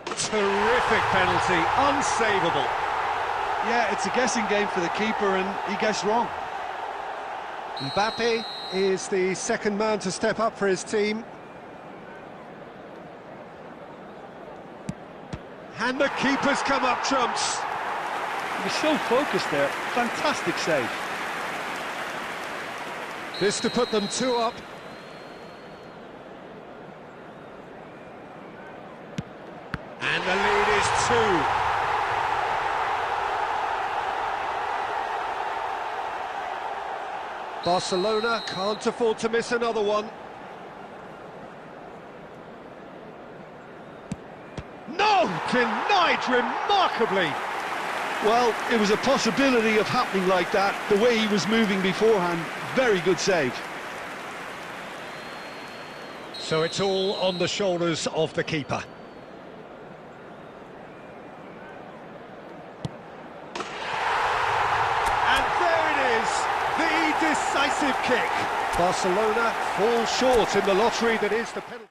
S1: Terrific penalty, unsavable.
S2: Yeah, it's a guessing game for the keeper, and he guessed wrong.
S1: Mbappe is the second man to step up for his team. And the keeper's come up trumps.
S2: He was so focused there. Fantastic save.
S1: This to put them 2 up. And the lead is 2. Barcelona can't afford to miss another one. No! Denied remarkably!
S2: Well, it was a possibility of happening like that, the way he was moving beforehand. Very good save.
S1: So it's all on the shoulders of the keeper. And there it is, the decisive kick. Barcelona fall short in the lottery that is the penalty.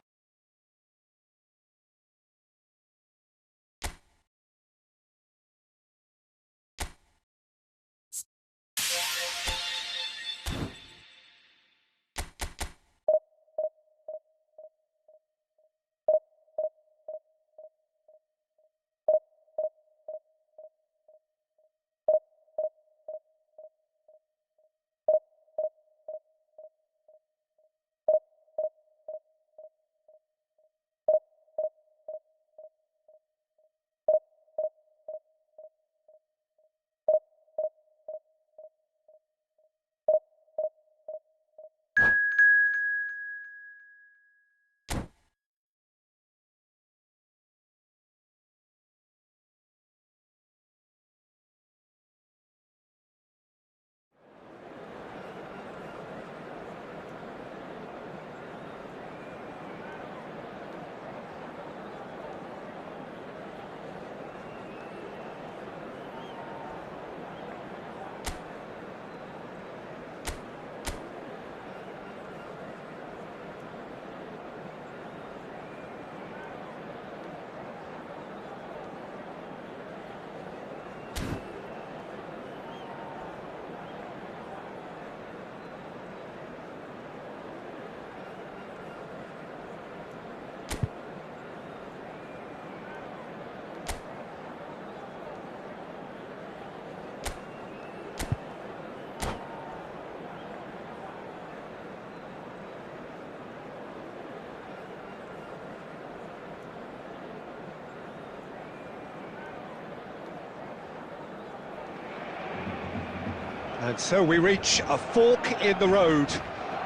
S1: And so we reach a fork in the road.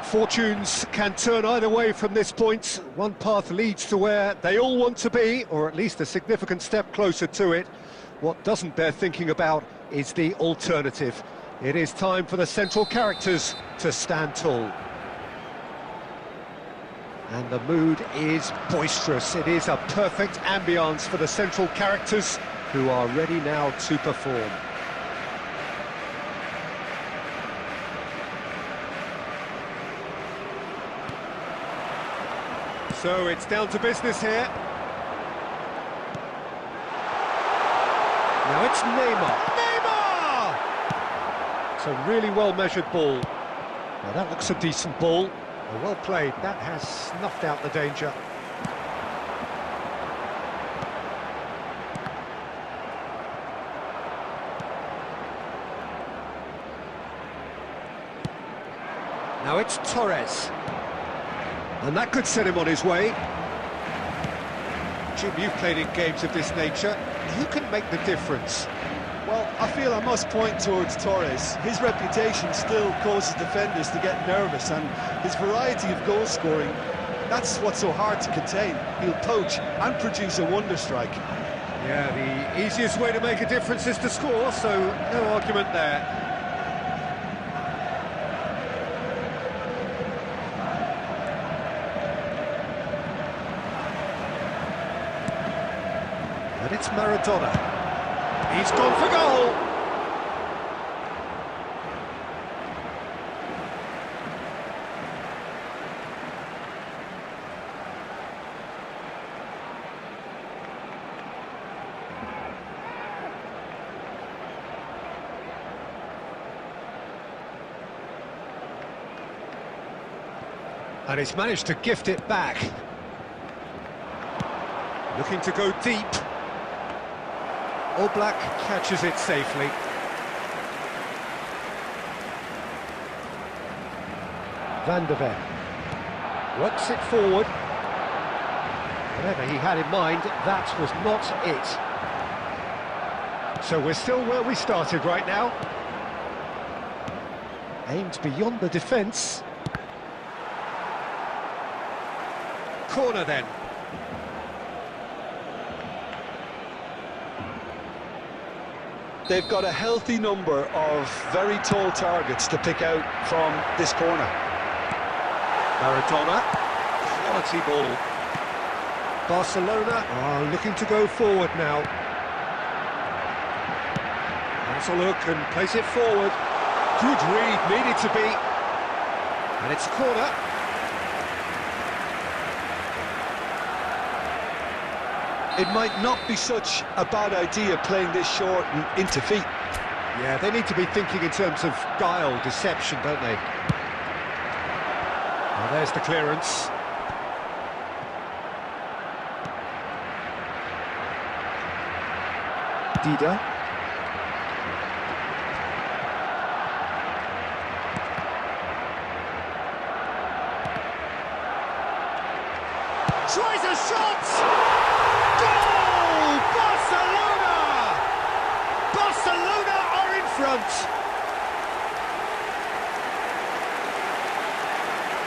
S1: Fortunes can turn either way from this point. One path leads to where they all want to be, or at least a significant step closer to it. What doesn't bear thinking about is the alternative. It is time for the central characters to stand tall. And the mood is boisterous. It is a perfect ambience for the central characters, who are ready now to perform. So it's down to business here. Now it's Neymar. Neymar! It's a really well-measured ball. Now that looks a decent ball. Well played. That has snuffed out the danger. Now it's Torres. And that could set him on his way. Jim, you've played in games of this nature. Who can make the difference?
S2: Well, I feel I must point towards Torres. His reputation still causes defenders to get nervous, and his variety of goal scoring, that's what's so hard to contain. He'll poach and produce a wonder strike.
S1: Yeah, the easiest way to make a difference is to score, so no argument there. And it's Maradona. He's gone for goal. And he's managed to gift it back. Looking to go deep. Oblak catches it safely. Van de Ven works it forward. Whatever he had in mind, that was not it. So we're still where we started right now. Aimed beyond the defence. Corner then.
S2: They've got a healthy number of very tall targets to pick out from this corner.
S1: Maradona, quality ball. Barcelona are looking to go forward now. Has a look and plays it forward. Good read, needed to be. And it's a corner.
S2: It might not be such a bad idea playing this short and into feet.
S1: Yeah, they need to be thinking in terms of guile, deception, don't they? Well, there's the clearance. Dida. Tries a shot! Goal! Barcelona! Barcelona are in front!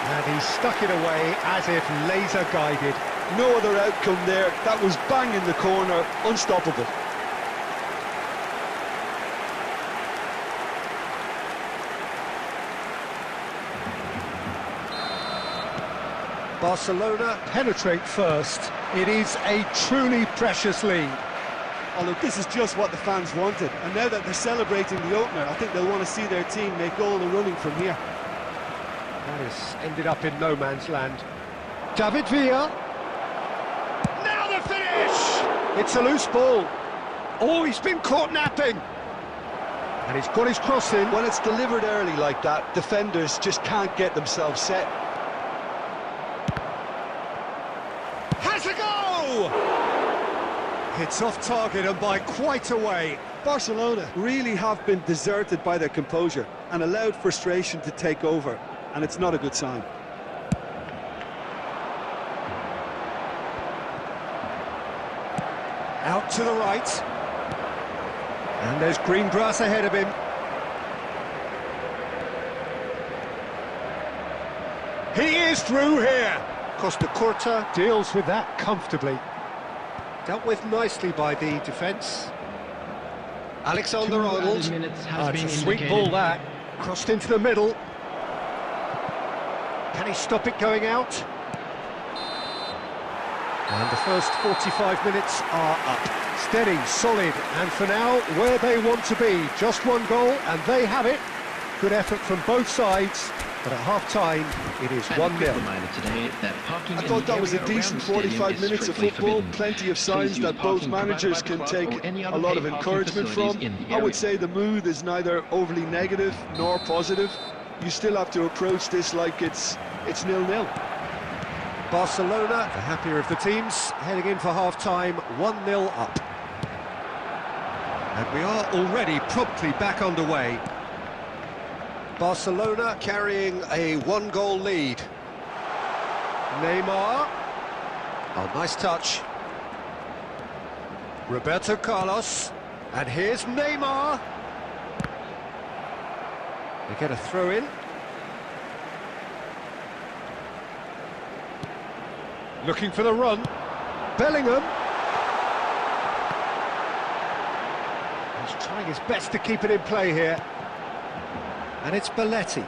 S1: And he stuck it away as if laser guided.
S2: No other outcome there. That was bang in the corner, unstoppable.
S1: Barcelona penetrate first. It is a truly precious lead.
S5: Oh look, this is just what the fans wanted, and now that they're celebrating the opener, I think they'll want to see their team make all the running from here.
S1: That has ended up in no man's land. David Villa. Now the finish! It's a loose ball. Oh, he's been caught napping. And he's got his cross in.
S2: When it's delivered early like that, defenders just can't get themselves set.
S1: Has a go! It's off target and by quite a way.
S5: Barcelona really have been deserted by their composure and allowed frustration to take over, and it's not a good sign.
S1: Out to the right. And there's green grass ahead of him. He is through here. Costa Curta deals with that comfortably. Dealt with nicely by the defence. Alexander-Arnold. It's a sweet ball that. Crossed into the middle. Can he stop it going out? And the first 45 minutes are up. Steady, solid, and for now, where they want to be. Just one goal, and they have it. Good effort from both sides, but at half-time, it is 1-0.
S2: I thought that was a decent 45 minutes of football. Plenty of signs that both managers can take a lot of encouragement from. I would say the mood is neither overly negative nor positive. You still have to approach this like it's 0-0.
S1: Barcelona, the happier of the teams, heading in for half-time, 1-0 up. And we are already promptly back underway. Barcelona carrying a one-goal lead. Neymar. Oh, nice touch. Roberto Carlos. And here's Neymar. They get a throw-in. Looking for the run. Bellingham. He's trying his best to keep it in play here. And it's Belletti.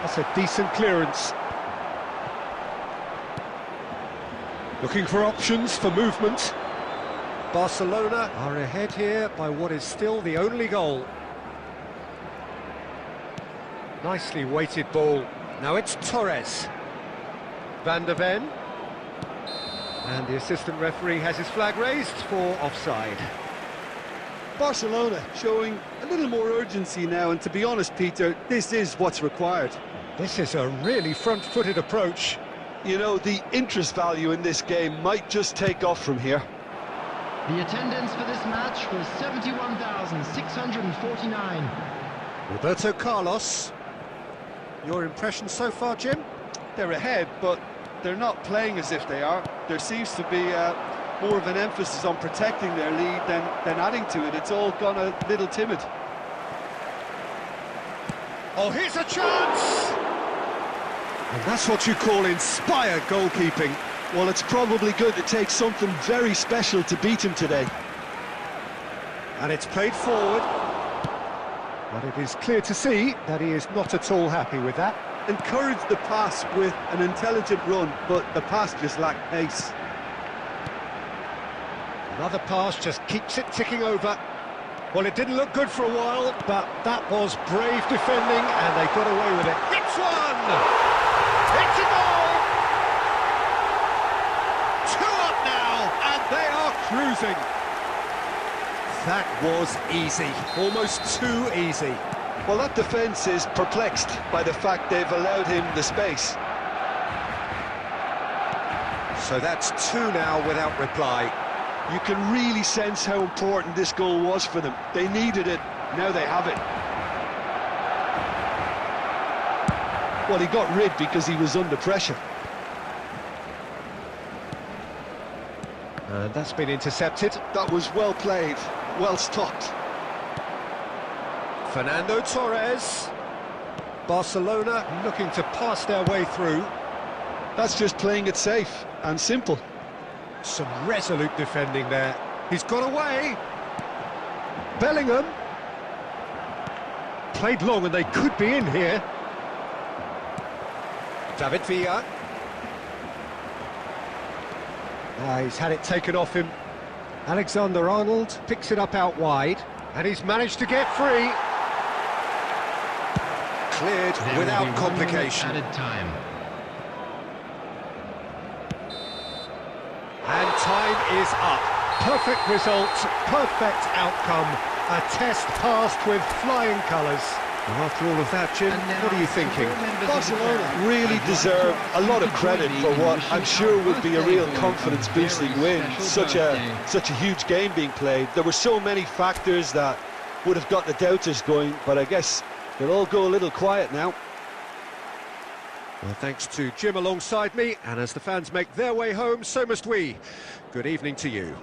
S1: That's a decent clearance. Looking for options for movement. Barcelona are ahead here by what is still the only goal. Nicely weighted ball. Now it's Torres. Van der Ven. And the assistant referee has his flag raised for offside.
S5: Barcelona showing a little more urgency now, and to be honest, Peter, this is what's required.
S1: This is a really front-footed approach.
S2: You know, the interest value in this game might just take off from here.
S3: The attendance for this match was 71,649.
S1: Roberto Carlos. Your impression so far, Jim?
S5: They're ahead, but they're not playing as if they are. There seems to be more of an emphasis on protecting their lead than adding to it. It's all gone a little timid.
S1: Oh, here's a chance! And that's what you call inspired goalkeeping.
S2: Well, it's probably going to take something very special to beat him today.
S1: And it's played forward. But it is clear to see that he is not at all happy with that.
S5: Encourage the pass with an intelligent run, but the pass just lacked pace.
S1: Another pass just keeps it ticking over. Well, it didn't look good for a while, but that was brave defending, and they got away with it. It's one! It's a goal! 2 up now, and they are cruising. That was easy, almost too easy.
S2: Well, that defence is perplexed by the fact they've allowed him the space.
S1: So that's 2 now without reply.
S2: You can really sense how important this goal was for them. They needed it, now they have it. Well, he got rid because he was under pressure.
S1: And that's been intercepted.
S2: That was well played, well stopped.
S1: Fernando Torres. Barcelona looking to pass their way through.
S2: That's just playing it safe and simple.
S1: Some resolute defending there. He's got away. Bellingham. Played long and they could be in here. David Villa. He's had it taken off him. Alexander-Arnold picks it up out wide. And he's managed to get free. Cleared
S4: There will
S1: without
S4: be 1
S1: complication.
S4: minute added time.
S1: And time is up. Perfect result, perfect outcome. A test passed with flying colours. And after all of that, Jim, what are you thinking?
S2: Barcelona really deserve a lot of credit for what I'm sure would be a real confidence-boosting win. Such a huge game being played. There were so many factors that would have got the doubters going, but I guess they'll all go a little quiet now.
S1: Well, thanks to Jim alongside me, and as the fans make their way home, so must we. Good evening to you.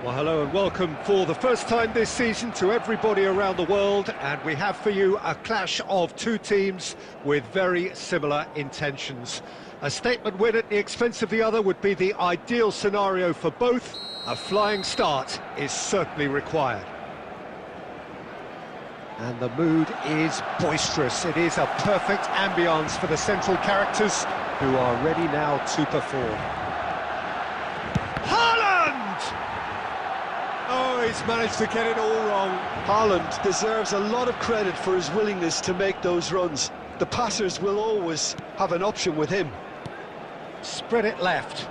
S1: Well, hello and welcome for the first time this season to everybody around the world, and we have for you a clash of two teams with very similar intentions. A statement win at the expense of the other would be the ideal scenario for both. A flying start is certainly required. And the mood is boisterous. It is a perfect ambience for the central characters who are ready now to perform. Oh, he's managed to get it all wrong.
S2: Haaland deserves a lot of credit for his willingness to make those runs. The passers will always have an option with him.
S1: Spread it left.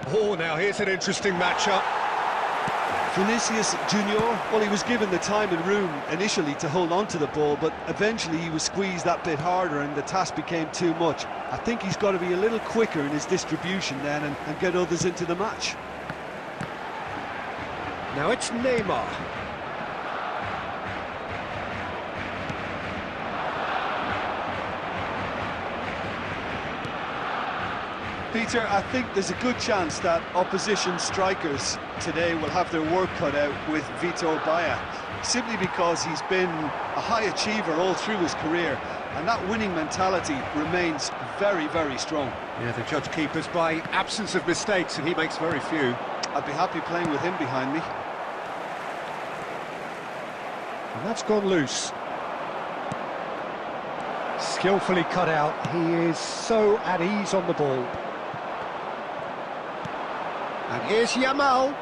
S1: Oh, now here's an interesting matchup.
S2: Vinicius Junior, well, he was given the time and room initially to hold on to the ball, but eventually he was squeezed that bit harder and the task became too much. I think he's got to be a little quicker in his distribution then and get others into the match.
S1: Now it's Neymar.
S5: Peter, I think there's a good chance that opposition strikers today will have their work cut out with Vitor Baia, simply because he's been a high achiever all through his career, and that winning mentality remains very, very strong.
S1: Yeah, they judge keepers by absence of mistakes, and he makes very few.
S5: I'd be happy playing with him behind me.
S1: And that's gone loose. Skillfully cut out. He is so at ease on the ball. And here's Yamal.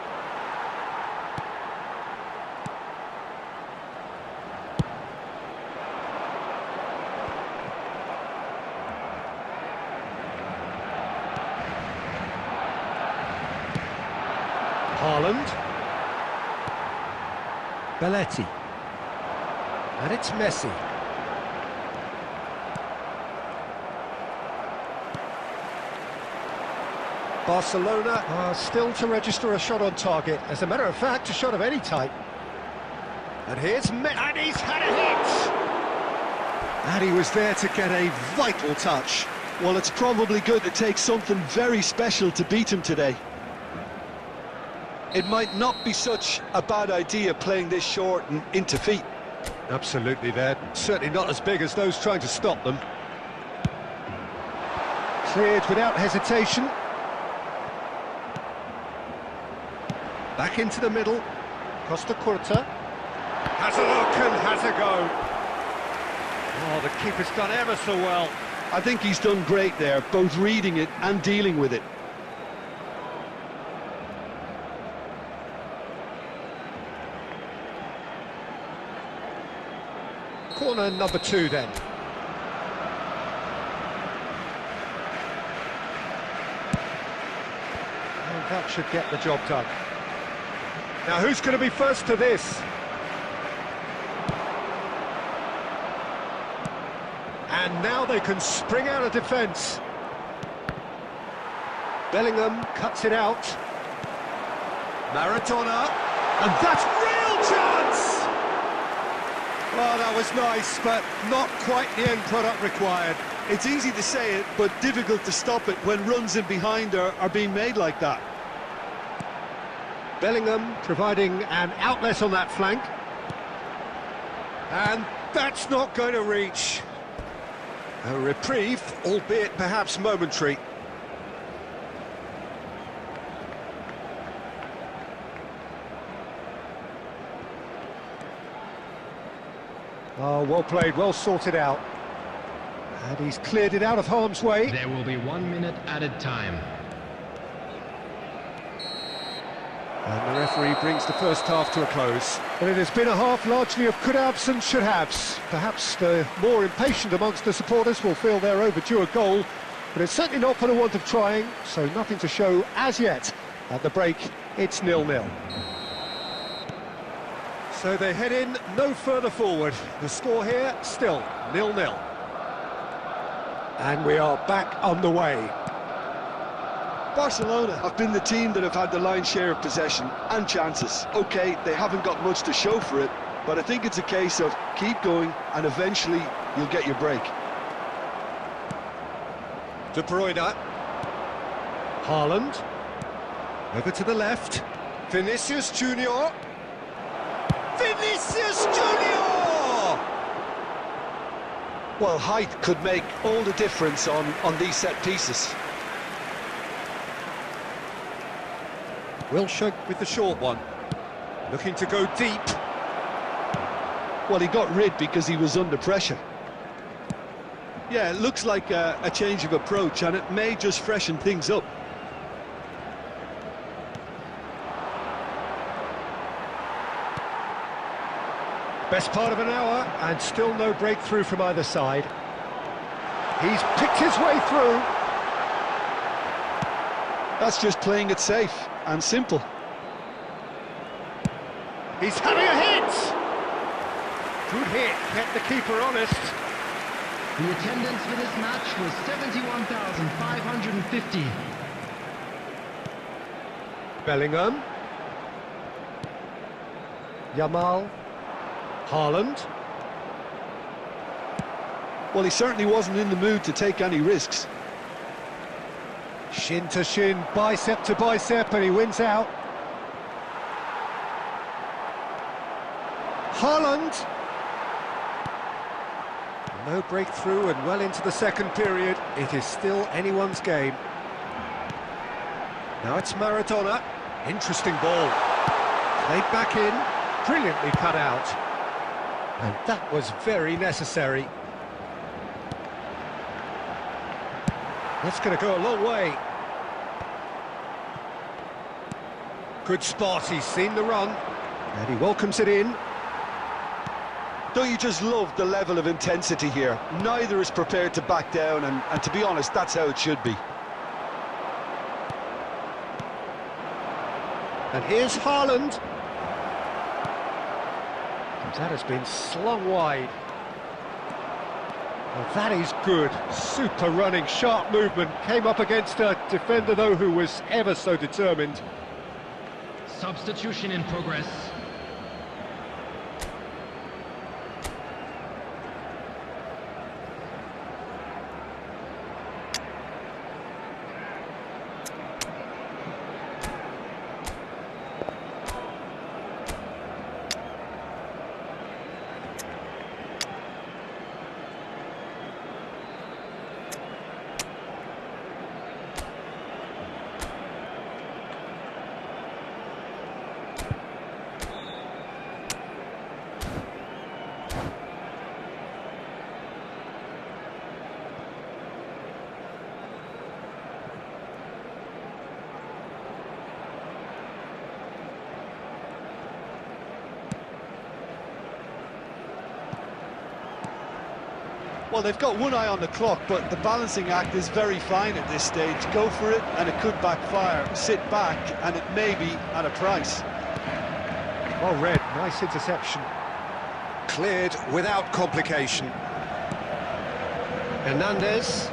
S1: Haaland. Belletti. And it's Messi. Barcelona are still to register a shot on target. As a matter of fact, a shot of any type. And here's Messi, and he's had a hit! And he was there to get a vital touch.
S2: Well, it's probably going to take something very special to beat him today. It might not be such a bad idea playing this short and into feet.
S1: Absolutely, they're certainly not as big as those trying to stop them. Cleared without hesitation. Back into the middle. Costa Curta. Has a look and has a go. Oh, the keeper's done ever so well.
S2: I think he's done great there, both reading it and dealing with it.
S1: Corner number 2 then. And that should get the job done. Now who's going to be first to this? And now they can spring out of defence. Bellingham cuts it out. Maradona. And that's real chance! Well, that was nice, but not quite the end product required.
S2: It's easy to say it, but difficult to stop it when runs in behind are being made like that.
S1: Bellingham providing an outlet on that flank. And that's not going to reach. A reprieve, albeit perhaps momentary. Oh, well played, well sorted out. And he's cleared it out of harm's way.
S4: There will be 1 minute added time.
S1: And the referee brings the first half to a close. But it has been a half largely of could-haves and should-haves. Perhaps the more impatient amongst the supporters will feel they're overdue a goal, but it's certainly not for the want of trying, so nothing to show as yet. At the break, it's 0-0. So they head in no further forward. The score here, still 0-0. And we are back on the way.
S2: Barcelona have been the team that have had the lion's share of possession and chances. OK, they haven't got much to show for it, but I think it's a case of keep going and eventually you'll get your break.
S1: De Bruyne. Haaland. Over to the left. Vinicius Junior. Vinicius Junior!
S2: Well, height could make all the difference on these set pieces.
S1: Wilshere with the short one. Looking to go deep.
S2: Well, he got rid because he was under pressure.
S5: Yeah, it looks like a change of approach, and it may just freshen things up.
S1: Best part of an hour, and still no breakthrough from either side. He's picked his way through.
S2: That's just playing it safe and simple.
S1: He's having a hit! Good hit, kept the keeper honest.
S3: The attendance for this match was 71,550.
S1: Bellingham. Yamal. Haaland.
S2: Well, he certainly wasn't in the mood to take any risks.
S1: Shin to shin, bicep to bicep, and he wins out. Haaland. No breakthrough and well into the second period. It is still anyone's game. Now it's Maradona. Interesting ball. Played back in. Brilliantly cut out. And that was very necessary. That's going to go a long way. Good spot, he's seen the run. And he welcomes it in.
S2: Don't you just love the level of intensity here? Neither is prepared to back down, and to be honest, that's how it should be.
S1: And here's Haaland. That has been slung wide. Well, that is good. Super running, sharp movement. Came up against a defender, though, who was ever so determined.
S4: Substitution in progress.
S5: Well, they've got one eye on the clock, but the balancing act is very fine at this stage. Go for it, and it could backfire. Sit back, and it may be at a price.
S1: Well read, nice interception. Cleared without complication. Hernandez.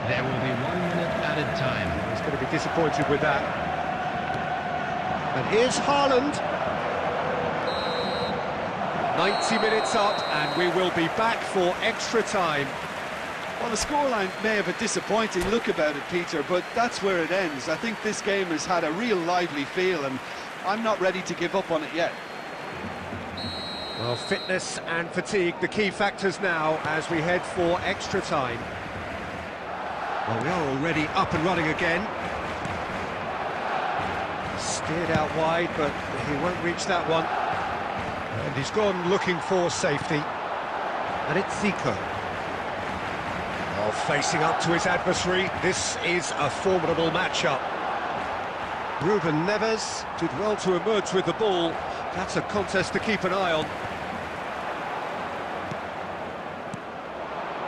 S4: There will be 1 minute added time.
S1: He's going to be disappointed with that. And here's Haaland. 90 minutes up, and we will be back for extra time.
S5: Well, the scoreline may have a disappointing look about it, Peter, but that's where it ends. I think this game has had a real lively feel, and I'm not ready to give up on it yet.
S1: Well, fitness and fatigue, the key factors now as we head for extra time. Well, we are already up and running again. Steered out wide, but he won't reach that one. And he's gone looking for safety. And it's Zico. Oh, facing up to his adversary. This is a formidable matchup. Ruben Neves did well to emerge with the ball. That's a contest to keep an eye on.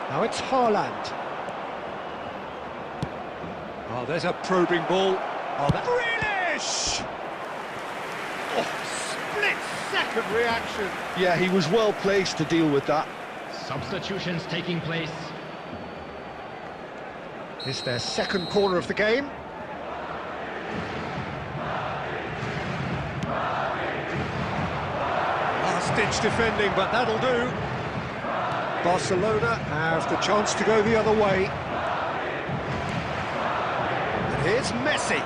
S1: Now it's Haaland. Oh, there's a probing ball. Oh, that... Grealish! Oh, split-second reaction.
S2: Yeah, he was well placed to deal with that.
S4: Substitutions taking place.
S1: It's their second corner of the game. Last-ditch defending, but that'll do. Barcelona have the chance to go the other way. Here's Messi.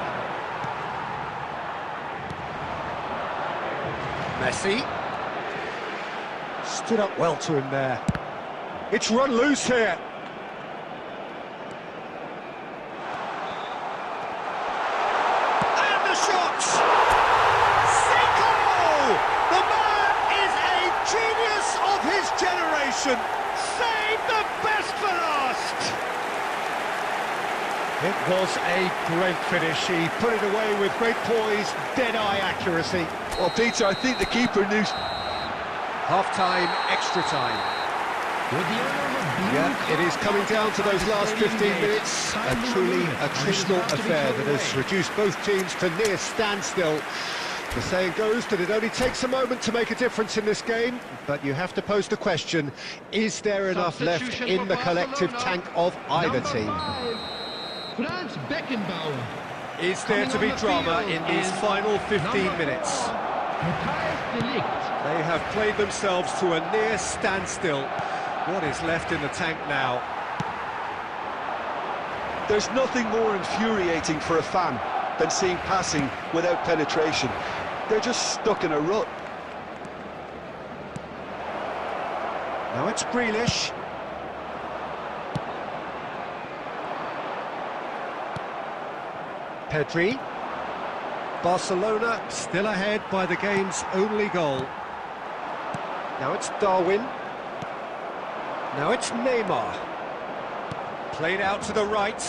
S1: Messi. Stood up well to him there. It's run loose here. And the shot! Seco! The man is a genius of his generation. Save the best for last! It was a great finish. He put it away with great poise, dead-eye accuracy.
S2: Well, Peter, I think the keeper knew...
S1: Half-time, extra time.
S4: With the owner of a blue
S1: Yeah, it is coming down to those last 15 minutes. A truly attritional affair that has reduced both teams to near standstill. The saying goes that it only takes a moment to make a difference in this game, but you have to pose the question, is there enough left in the collective tank of either team?
S3: Franz Beckenbauer.
S1: Is there to be drama in these final 15 minutes? They have played themselves to a near standstill. What is left in the tank now?
S2: There's nothing more infuriating for a fan than seeing passing without penetration. They're just stuck in a rut.
S1: Now it's Grealish. Pedri. Barcelona still ahead by the game's only goal. Now it's Darwin. Now it's Neymar. Played out to the right.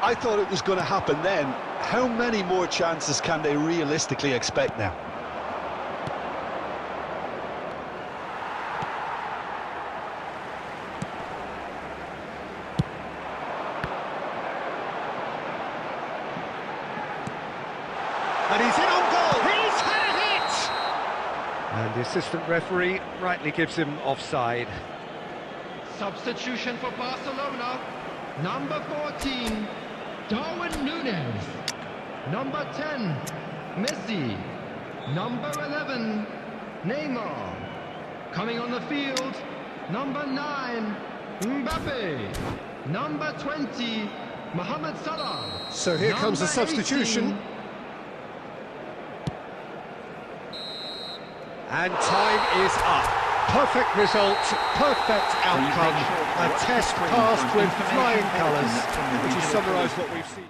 S2: I thought it was going to happen then. How many more chances can they realistically expect now?
S1: And he's in on goal! He's had it! And the assistant referee rightly gives him offside.
S3: Substitution for Barcelona. Number 14, Darwin Núñez. Number 10, Messi. Number 11, Neymar. Coming on the field, number 9, Mbappe. Number 20, Mohamed Salah.
S1: So here comes the substitution.
S3: 18,
S1: and time is up. Perfect result, perfect outcome. A test passed with flying colours. Would you summarise what we've seen?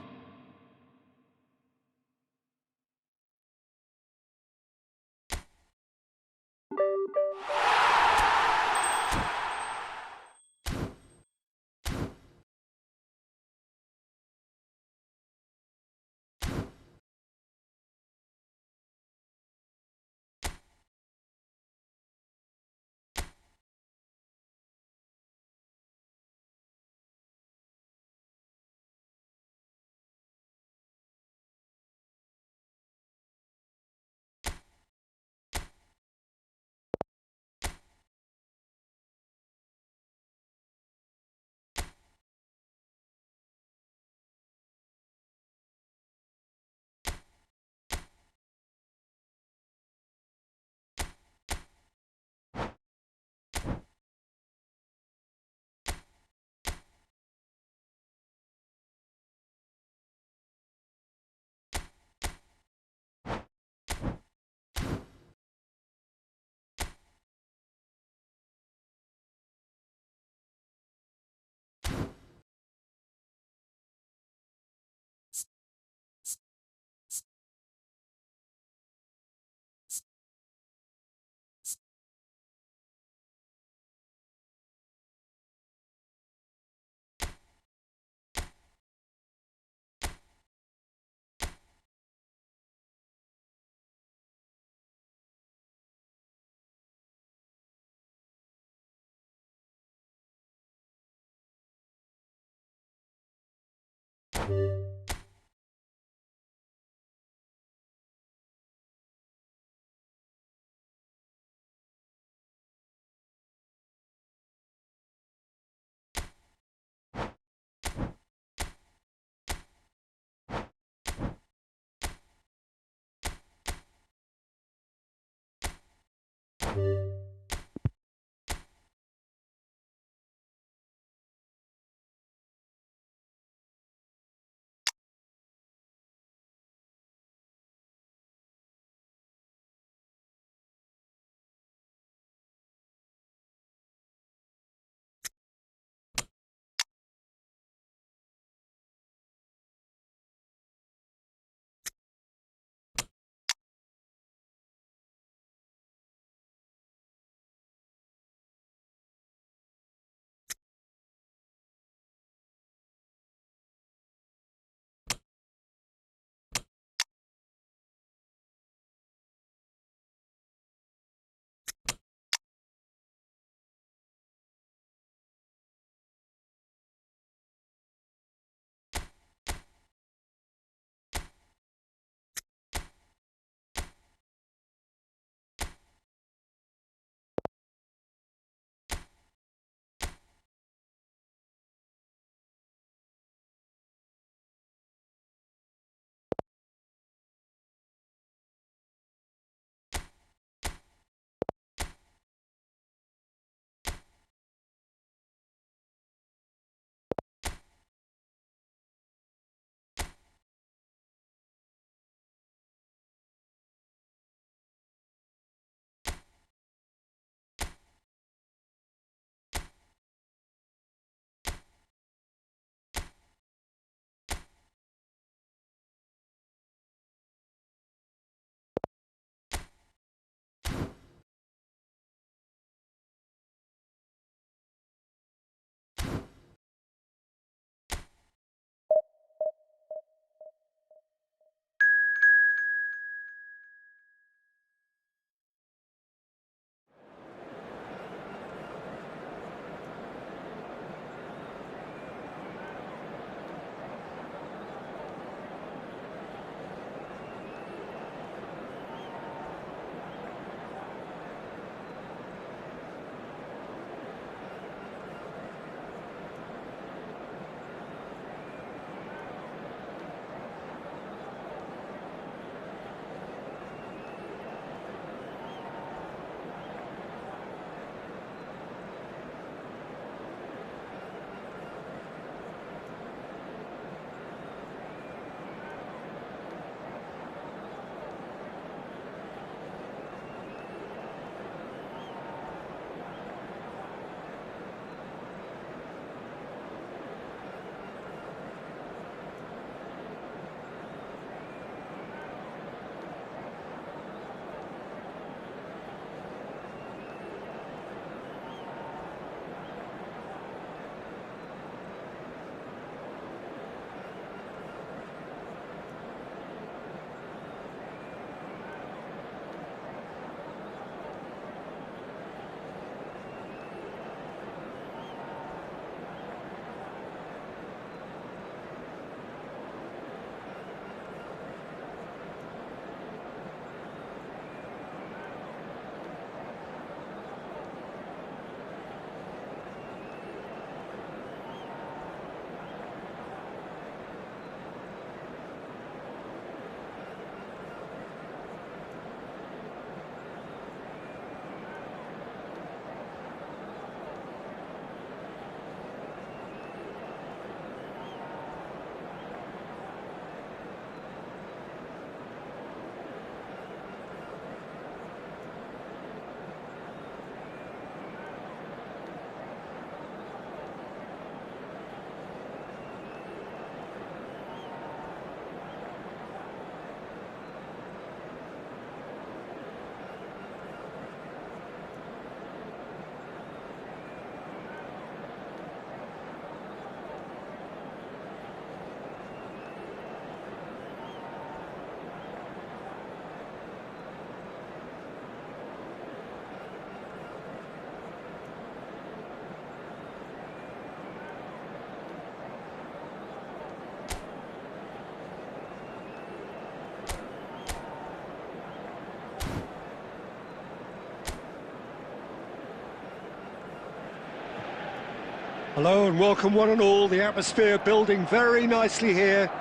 S1: Hello and welcome one and all. The atmosphere building very nicely here.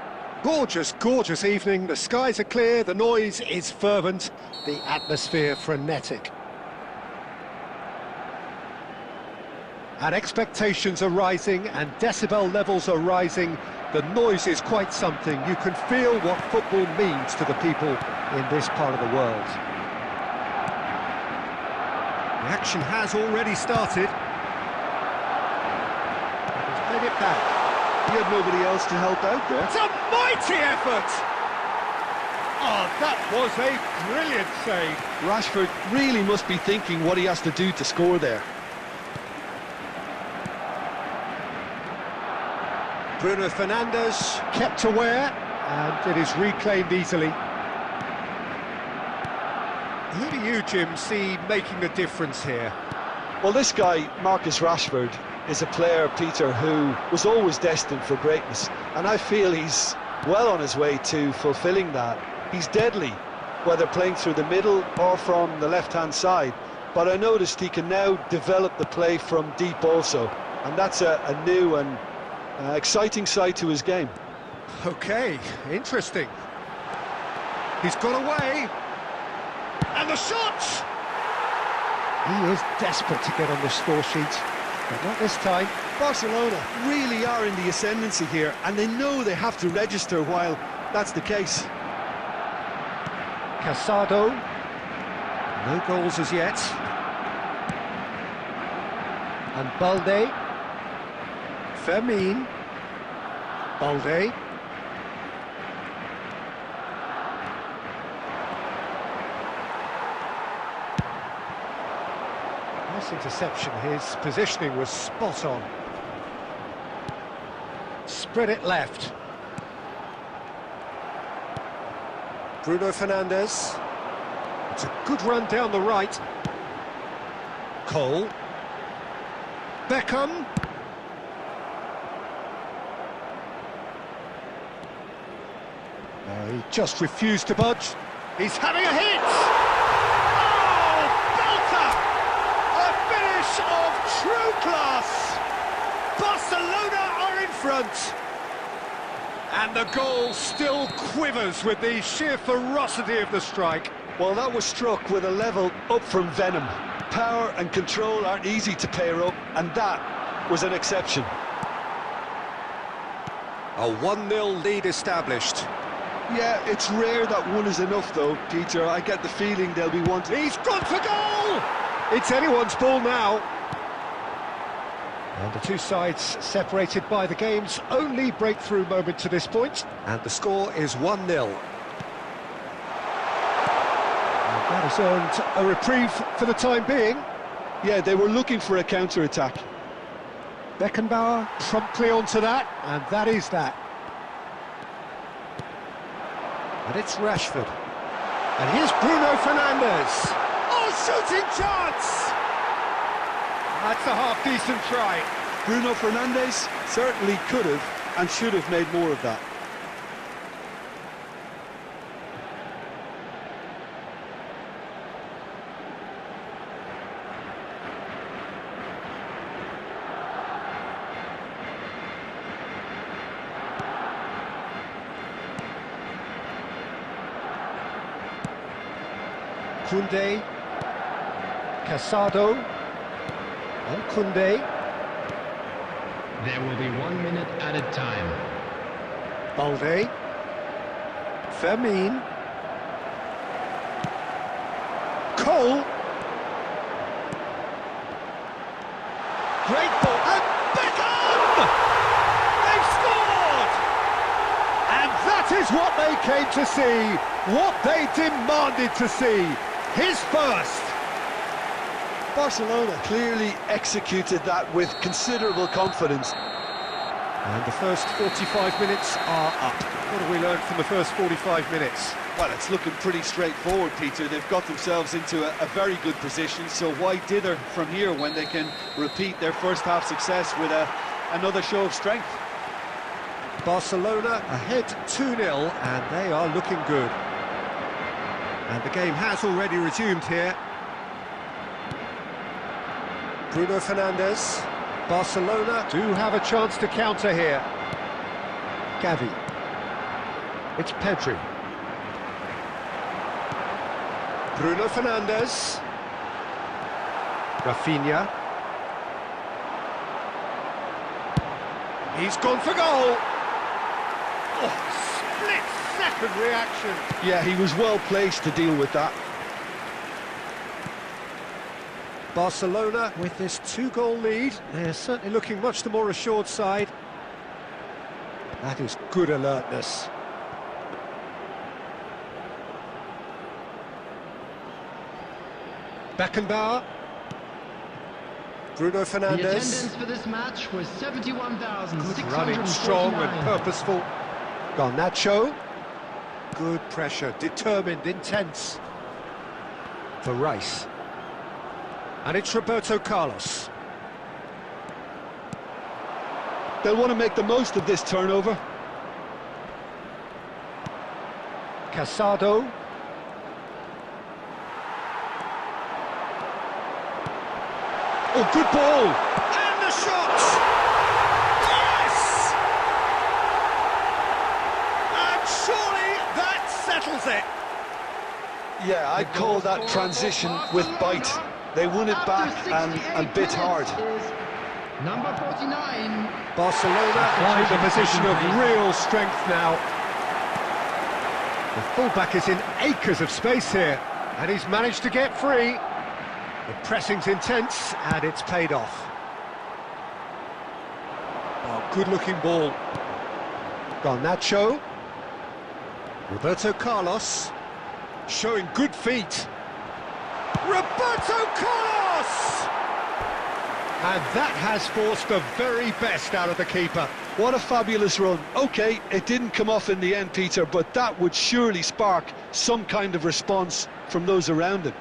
S1: Gorgeous, gorgeous evening. The skies are clear, the noise is fervent, the atmosphere frenetic. And expectations are rising and decibel levels are rising. The noise is quite something. You can feel what football means to the people in this part of the world. The action has already started. He's made it back.
S2: He had nobody else to help out there.
S1: It's a mighty effort! Oh, that was a brilliant save.
S2: Rashford really must be thinking what he has to do to score there.
S1: Bruno Fernandes kept aware, and it is reclaimed easily. Who do you, Jim, see making the difference here?
S2: Well, this guy, Marcus Rashford, is a player, Peter, who was always destined for greatness, and I feel he's well on his way to fulfilling that. He's deadly, whether playing through the middle or from the left-hand side, but I noticed he can now develop the play from deep also, and that's a new and exciting side to his game.
S1: Okay, interesting. He's got away, and the shot! He is desperate to get on the score sheet, but not this time.
S5: Barcelona really are in the ascendancy here, and they know they have to register while that's the case.
S1: Casado, no goals as yet. And Balde. Fermin. Balde. Nice interception. His positioning was spot on. Spread it left. Bruno Fernandes. It's a good run down the right. Cole. Beckham. No, he just refused to budge. He's having a hit! Oh, belter! A finish of true class! Barcelona are in front! And the goal still quivers with the sheer ferocity of the strike.
S2: Well, that was struck with a level up from venom. Power and control aren't easy to pair up, and that was an exception.
S1: A 1-0 lead established.
S2: Yeah, it's rare that one is enough, though, Peter. I get the feeling they'll be wanting...
S1: He's gone for goal! It's anyone's ball now. And the two sides separated by the game's only breakthrough moment to this point. And the score is 1-0. That has earned a reprieve for the time being.
S2: Yeah, they were looking for a counter-attack.
S1: Beckenbauer promptly onto that, and that is that. And it's Rashford. And here's Bruno Fernandes. Oh, shooting chance! That's a half-decent try.
S5: Bruno Fernandes certainly could have and should have made more of that.
S1: Koundé, Casado, and Koundé.
S4: There will be 1 minute added time.
S1: Balde, Fermin, Cole, great ball, and Beckham! They've scored! And that is what they came to see, what they demanded to see. His first.
S2: Barcelona clearly executed that with considerable confidence.
S1: And the first 45 minutes are up. What have we learned from the first 45 minutes?
S5: Well, it's looking pretty straightforward, Peter. They've got themselves into a very good position, so why dither from here when they can repeat their first half success with another show of strength?
S1: Barcelona ahead 2-0, and they are looking good. And the game has already resumed here. Bruno Fernandes. Barcelona do have a chance to counter here. Gavi. It's Pedri. Bruno Fernandes. Rafinha. He's gone for goal. Oh, split-second reaction.
S2: Yeah, he was well placed to deal with that.
S1: Barcelona with this 2-goal lead. They're certainly looking much the more assured side. That is good alertness. Beckenbauer. Bruno Fernandes.
S3: The attendance for this match was 71,649.
S1: Running strong and purposeful. Garnacho. Good pressure, determined, intense. For Rice. And it's Roberto Carlos.
S2: They'll want to make the most of this turnover.
S1: Casado. Oh, good ball! And the shot! Yes! And surely that settles it.
S2: Yeah, I'd call that transition with bite. They won it back and bit hard.
S3: Number 49.
S1: Barcelona in a position of real strength now. The fullback is in acres of space here, and he's managed to get free. The pressing's intense, and it's paid off. Oh, good-looking ball. Garnacho. Roberto Carlos. Showing good feet. Roberto Carlos! And that has forced the very best out of the keeper.
S2: What a fabulous run. OK, it didn't come off in the end, Peter, but that would surely spark some kind of response from those around him.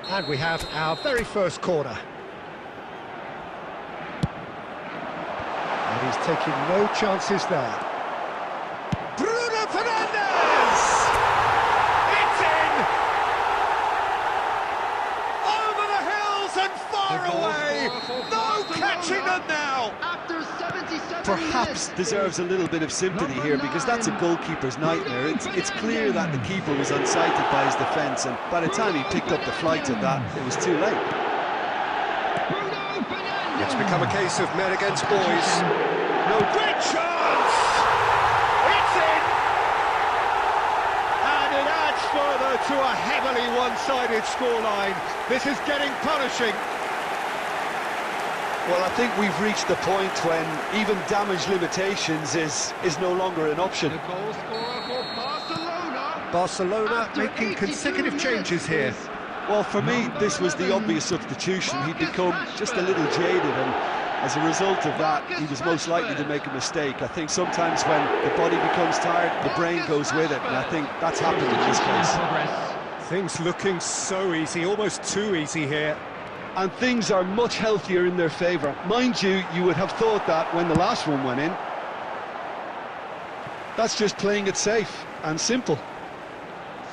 S1: And we have our very first corner. And he's taking no chances there. Bruno Fernandes! It's in! Over the hills and far away! No catching them now!
S3: After 77
S5: Perhaps
S3: minutes.
S5: deserves a little bit of sympathy here, because that's a goalkeeper's nightmare. It's clear that the keeper was unsighted by his defence, and by the time he picked up the flight of that, it was too late.
S1: It's become a case of men against boys. No, great chance! It's in! And it adds further to a heavily one-sided scoreline. This is getting punishing.
S2: Well, I think we've reached the point when even damage limitations is no longer an option.
S3: The goal scorer for Barcelona.
S1: Barcelona
S3: After
S1: making
S3: 82
S1: consecutive changes here.
S3: minutes.
S5: Well, for me, this was the obvious substitution. He'd become just a little jaded, and as a result of that, he was most likely to make a mistake. I think sometimes when the body becomes tired, the brain goes with it, and I think that's happened in this case.
S1: Things looking so easy, almost too easy here.
S2: And things are much healthier in their favour. Mind you, you would have thought that when the last one went in. That's just playing it safe and simple.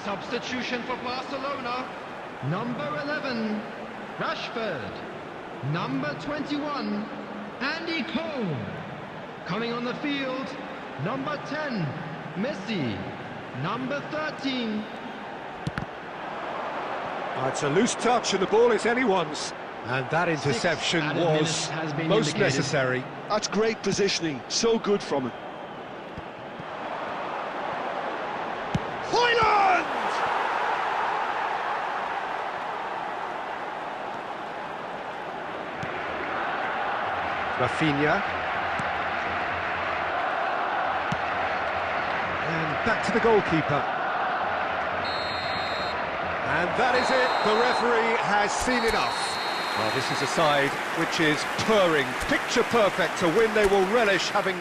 S3: Substitution for Barcelona. Number 11, Rashford. Number 21, Andy Cole. Coming on the field, number 10, Messi. Number 13.
S1: Oh, it's a loose touch and the ball is anyone's. And that interception was most necessary.
S2: That's great positioning, so good from him.
S1: Hoyland! Rafinha. And back to the goalkeeper. And that is it. The referee has seen enough. Well, this is a side which is purring, picture perfect, a win they will relish, having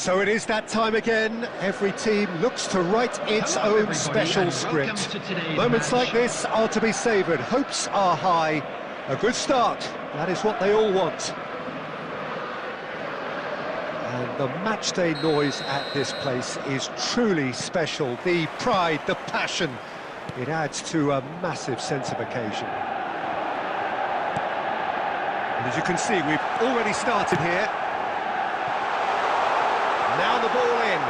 S1: So it is that time again. Every team looks to write its
S4: Hello,
S1: own
S4: everybody,
S1: special
S4: and welcome
S1: script.
S4: to today's
S1: Moments
S4: match.
S1: like this are to be savoured. Hopes are high. A good start. That is what they all want. And the matchday noise at this place is truly special. The pride, the passion, it adds to a massive sense of occasion. And as you can see, we've already started here. Now the ball in.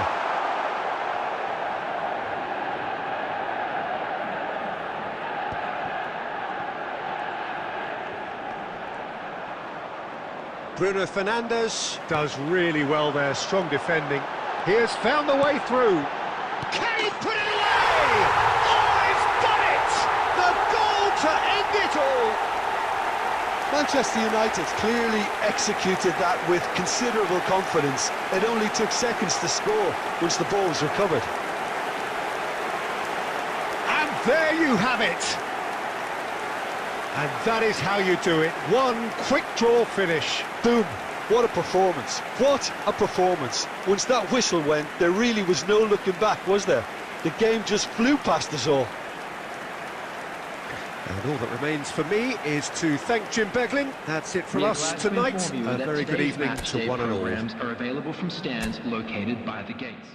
S1: Bruno Fernandes does really well there, strong defending. He has found the way through. Can he put it away? Oh, he's done it! The goal to end it all!
S2: Manchester United clearly executed that with considerable confidence. It only took seconds to score once the ball was recovered.
S1: And there you have it! And that is how you do it. One quick draw finish.
S2: Boom! What a performance. What a performance. Once that whistle went, there really was no looking back, was there? The game just flew past us all.
S1: And all that remains for me is to thank Jim Beglin. That's it from
S4: We are
S1: us
S4: glad to
S1: tonight.
S4: inform you
S1: A
S4: that
S1: very good
S4: today's
S1: evening
S4: match
S1: to
S4: day
S1: one and all.
S4: programs are available from stands located by the gates.